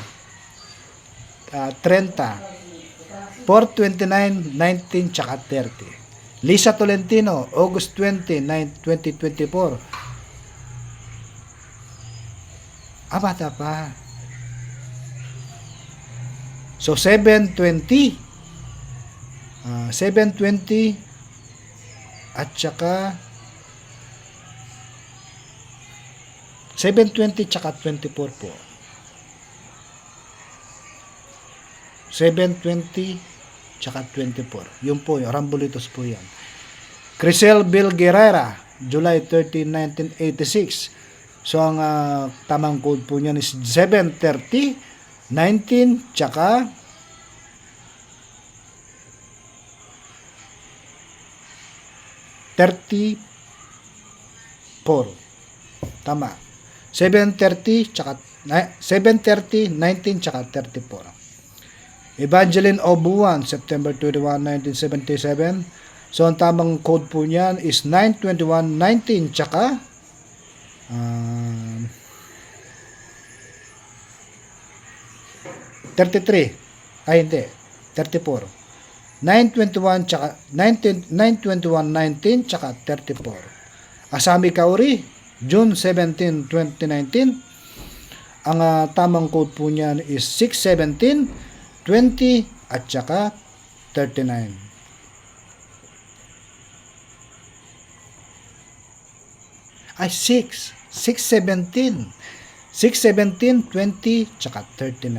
30. 429, 19 tsaka 30. Lisa Tolentino, August 20, 2024. Bata pa. So 720 at saka 720 tsaka 24 po. 720 tsaka 24. Yun po, yung Rambulitos po yan. Crisel Bill Guerrera, July 13, 1986. So ang tamang code po niyan is 730, 19 tsaka 34. Tama. 730 tsaka 730, 19 tsaka 34. Evangeline Obuan, September 21, 1977. So ang tamang code po niyan is 921, 19 tsaka 33. Ay hindi, 34. 921 tsaka 921, 19 tsaka 34. Asami Kauri, June 17, 2019. Ang tamang code po niyan is 617, 20 at saka 39. Ay, 6. 617. 6, 17, 20, tsaka 39.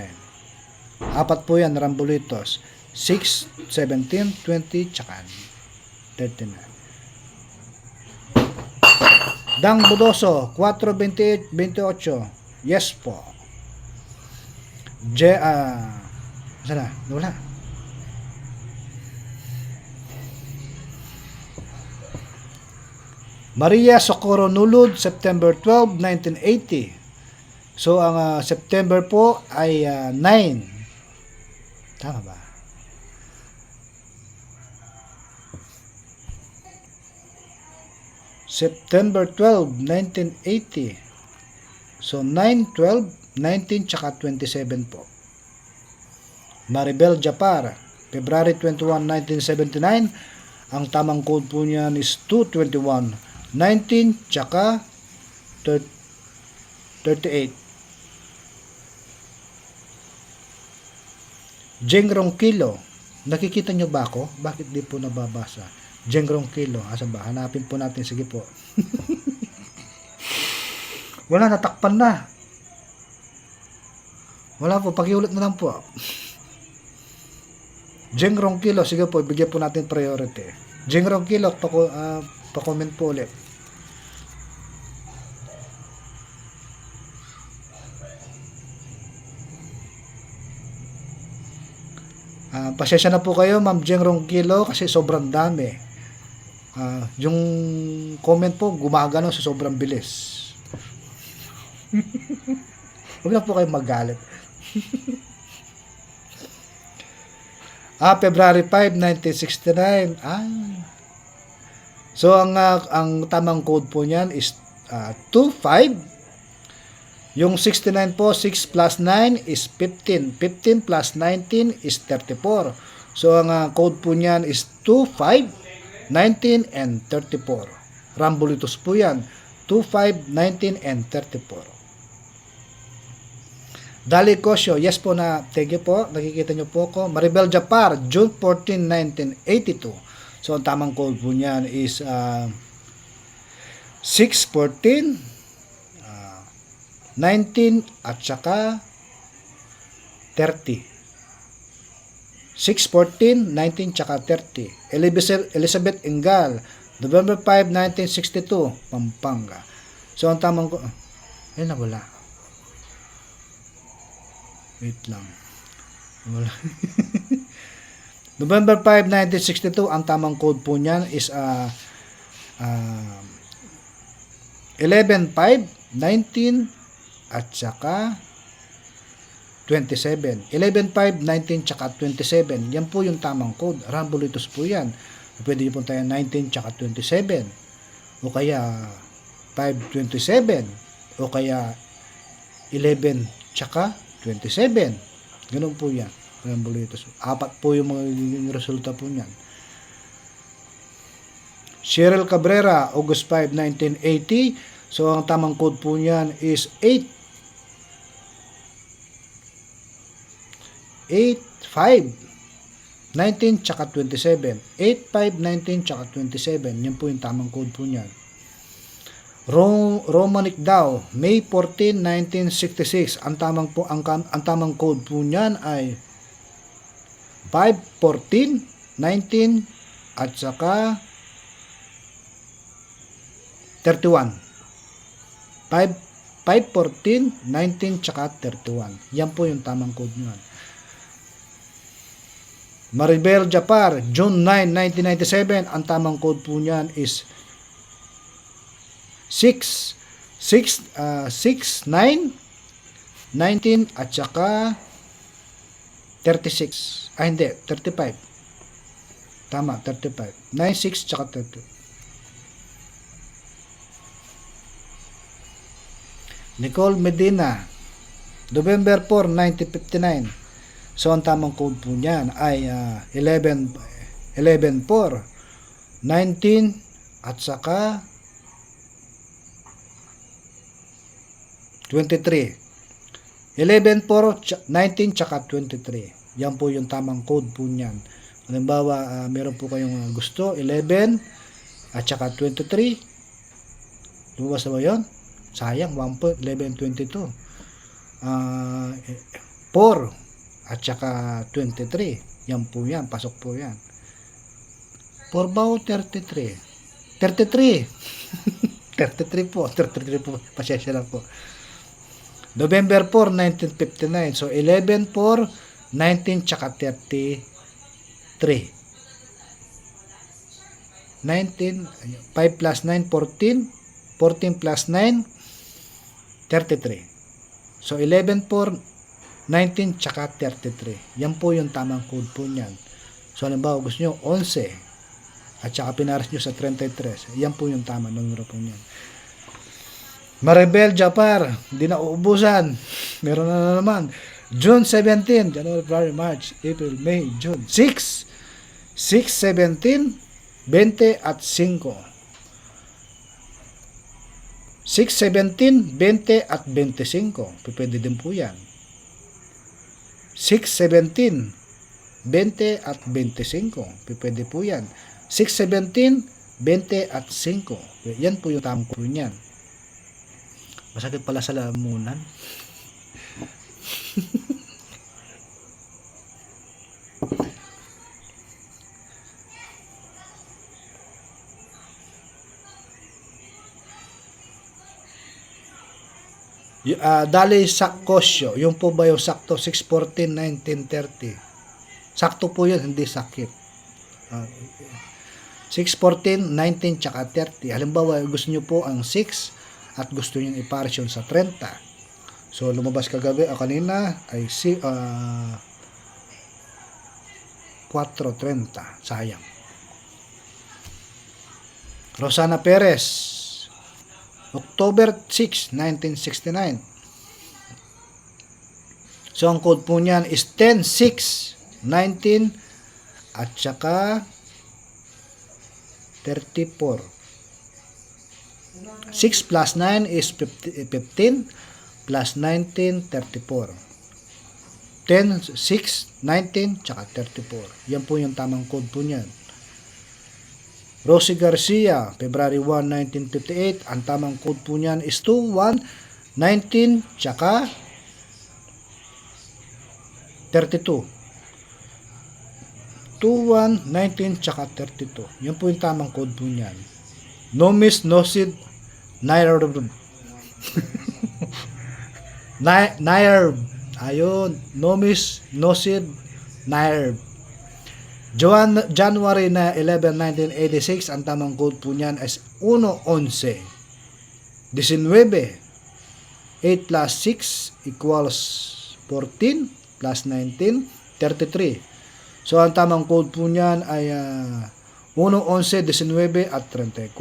Apat po yan, Rambulitos. 6, 17, 20, tsaka 39. Dang Budoso, 4, 28, 28. Yes po. Saan na? Wala. Maria Socorro Nulud, September 12, 1980. So, ang September po ay 9. Tama ba? September 12, 1980. So, 9, 12, 19, tsaka 27 po. Maribel Japar, February 21, 1979. Ang tamang code po niyan is 221, 19, tsaka 38. Jengrong Kilo. Nakikita nyo ba ako? Bakit di po nababasa? Jengrong Kilo. Asan ba? Hanapin po natin. Sige po. Wala, natakpan na. Wala po. Pakiulit na lang po. Jengrong Kilo. Sige po. Bigyan po natin priority. Jengrong Kilo. Pa-comment po ulit. Pasensya na po kayo, Ma'am Jengrong Kilo, kasi sobrang dami. Yung comment po, gumagano sa sobrang bilis. Huwag na po kayo magalit. February 5, 1969. So, ang tamang code po niyan is 25. Yung 69 po, 6 plus 9 is 15. 15 plus 19 is 34. So, ang code po niyan is 25, 19, and 34. Rambulitos po yan. 25, 19, and 34. Dali Kosyo, yes po na, thank you po. Nakikita nyo po ko. Maribel Japar, June 14, 1982. So, ang tamang code po niyan is 614, 19 at saka 30. 6, 14, 19 tsaka 30. Elizabeth Ingal, November 5, 1962, Pampanga. So, ang tamang ko, nawala. Wait lang. Wala. November 5, 1962, ang tamang code po niyan is 11, 5, 19, at saka 27. 11, 5, 19, tsaka 27. Yan po yung tamang code. Rambulitos po yan. Pwede nyo po tayo 19, tsaka 27. O kaya 5, 27. O kaya 11, tsaka 27. Ganun po yan. Rambulitos. Apat po yung mga resulta po niyan. Cheryl Cabrera, August 5, 1980. So, ang tamang code po niyan is 8, 5, 19, tsaka 27. 8, 5, 19, tsaka 27. Yan po yung tamang code po niyan. Romanic daw, May 14, 1966. Ang tamang code po niyan ay 5, 14, 19, at saka 31. 5, 14, 19, tsaka 31. Yan po yung tamang code niyan. Maribel Japar, June 9, 1997. Ang tamang code po niyan is 6, 9, 19, at saka 36. Hindi, 35. Tama, 35. 9, 6, tsaka 30. Nicole Medina, November 4, 1959. So, ang tamang code po niyan ay 11, 4, 19, at saka 23. 11, 4, 19, tsaka 23. Yan po yung tamang code po niyan. Halimbawa, meron po kayong gusto, 11, at saka 23, Lumabas na ba yun? Sayang, 1 point, 11.22. 4 at saka 23. Yan po yan, pasok po yan. 4 ba o 33? 33. 33 po, pasensya lang po. November 4, 1959. So, 11, 4, 19, tsaka 33. 19, 5 plus 9, 14. 14 plus 9, 33. So, 11, 4, 19, tsaka 33. Yan po yung tamang code po niyan. So, halimbawa, gusto nyo 11, at saka pinaras nyo sa 33. Yan po yung tamang numero po niyan. Maribel Japar, hindi na uubusan. Meron na naman. June 17, January, February, March, April, May, June. 6, 17, 20 at 5. 6, 17, 20 at 25. Pwede din po yan. 6, 17, 20 at 25. Pwede po yan. 6, 17, 20 at 5. Yan po yung tamang po niyan. Masakit pala sa lamunan. Dali sakkosyo. Yung po ba yung sakto? 6:14, 19:30. Sakto po yun, hindi sakit. 6:14, 19, tsaka 30. Halimbawa, gusto nyo po ang 6 at gusto nyo ipares yun sa 30. So, lumabas kagabi, kanina ay 4:30. Sayang. Rosana Perez, October 6, 1969. So, ang code po niyan is 10, 6, 19, at saka 34. 6 plus 9 is 15 plus 19, 34. 10, 6, 19, tsaka 34. Yan po yung tamang code po niyan. Rosie Garcia, February 1, 1958. Ang tamang code po niyan is 2, 1, 19, tsaka 32. 2, 1, 19, tsaka 32. Yan po yung tamang code po niyan. No miss, no seed, neither. Neither. Ayun. No miss, no seed, neither. January na 11, 1986, ang tamang code po niyan is 1-11. 19. 8 plus 6 equals 14 plus 19, 33. So, ang tamang code po niyan ay 1-11, 19 at 34.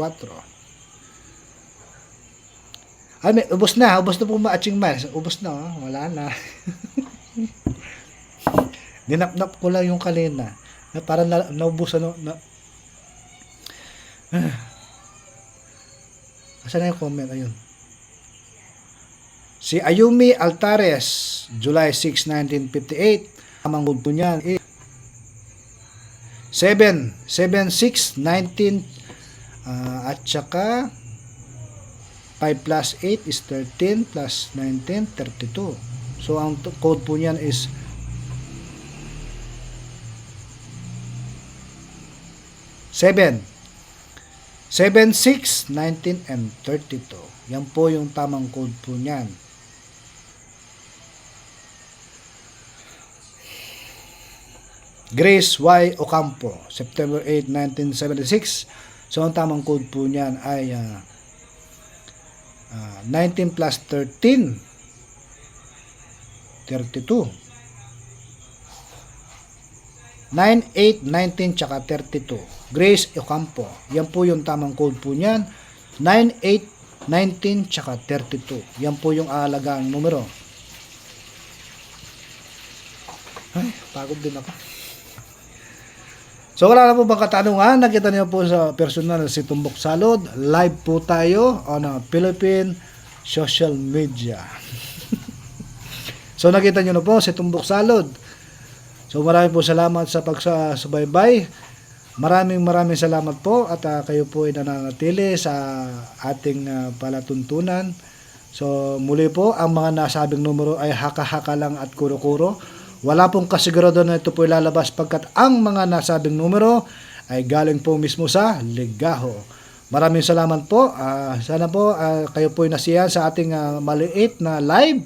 Ay, ubos na po ma-aching miles. Ubos na, wala na. Dinapnap ko lang yung kanina. Para naubusan Asan na yung comment? Ayun. Si Ayumi Altares, July 6, 1958. Ang code po niyan is 7, 6, 19, at saka 5 plus 8 is 13 plus 19, 32. So, ang code po niyan is 7, 6, 19, and 32. Yan po yung tamang code po niyan. Grace Y. Ocampo, September 8, 1976. So, ang tamang code po niyan ay 19 plus 13, 32. 9, 8, 19, tsaka 32. Grace Ocampo. Yan po yung tamang code po niyan. 9, 8, 19, tsaka 32. Yan po yung aalagang numero. Ay, pagod din ako. So, wala na po bang katanungan? Nakita niyo po sa personal si Tumbok Salud. Live po tayo on Philippine social media. So, nakita niyo na po si Tumbok Salud. So, marami po salamat sa pagsasubaybay. Maraming salamat po at kayo po ay nananatili sa ating palatuntunan. So muli po, ang mga nasabing numero ay haka-haka lang at kuro-kuro. Wala pong kasigurado na ito po ilalabas pagkat ang mga nasabing numero ay galing po mismo sa ligaho. Maraming salamat po. Sana po kayo po ay nasiyahan sa ating maliit na live.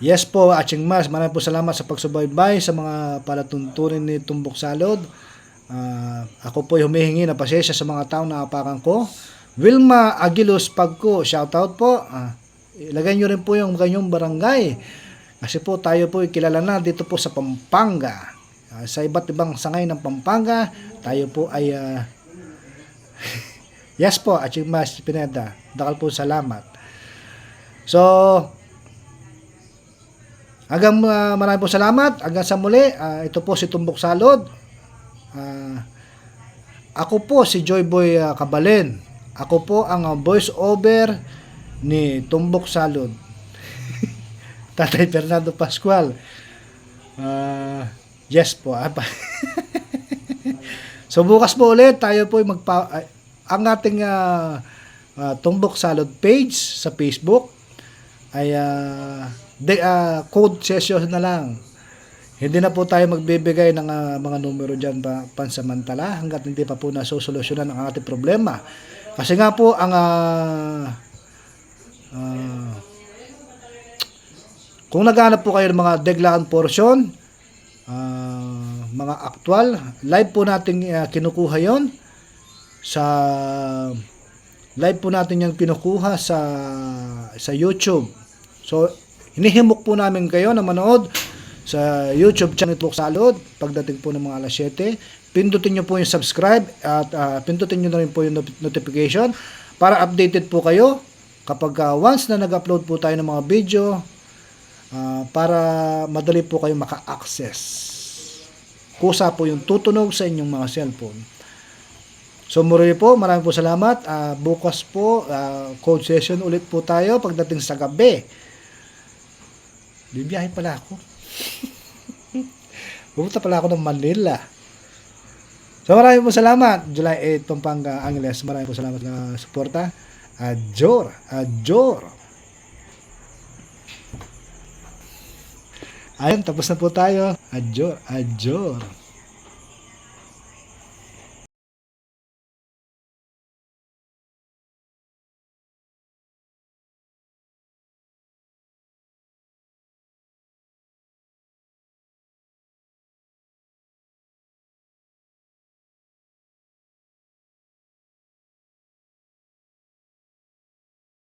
Yes po, Aching Mas, maraming po salamat sa pagsubaybay sa mga palatuntunin ni Tumbok Salud. Ako po ay humihingi ng pasensya sa mga taong naapakan ko. Wilma Aguilos Pagko, shoutout po. Ilagay nyo rin po yung kanyong barangay. Kasi po tayo po ay kilala na dito po sa Pampanga. Sa iba't ibang sangay ng Pampanga, tayo po ay yes po, Aching Mas Pineda. Dakal po salamat. So, hanggang maraming po salamat. Hanggang sa muli. Ito po si Tumbok Salud. Ako po si Joyboy Cabalen. Ako po ang voice over ni Tumbok Salud. Tatay Fernando Pascual. Yes po. So bukas po ulit tayo po ang ating Tumbok Salud page sa Facebook ay code session na lang. Hindi na po tayo magbibigay ng mga numero dyan pansamantala hanggat hindi pa po nasusolusyonan ang ating problema. Kasi nga po ang kung naghahanap po kayo ng mga deglaan portion, mga actual, live po natin kinukuha yon sa live po natin yung kinukuha sa YouTube. So hinihimok po namin kayo na manood sa YouTube channel Tumbok Salud pagdating po ng mga alas 7. Pindutin nyo po yung subscribe at pindutin nyo na rin po yung notification para updated po kayo kapag once na nag-upload po tayo ng mga video para madali po kayo maka-access. Kusa po yung tutunog sa inyong mga cellphone. So muli po, maraming po salamat. Bukas po, code session ulit po tayo pagdating sa gabi. Bibiyahe pala ako. Pupunta pala ako ng Manila. So maraming po salamat. July 8, Pampanga, Angeles. Maraming po salamat na suporta. Adjor. Ayun, tapos na po tayo. Adjor.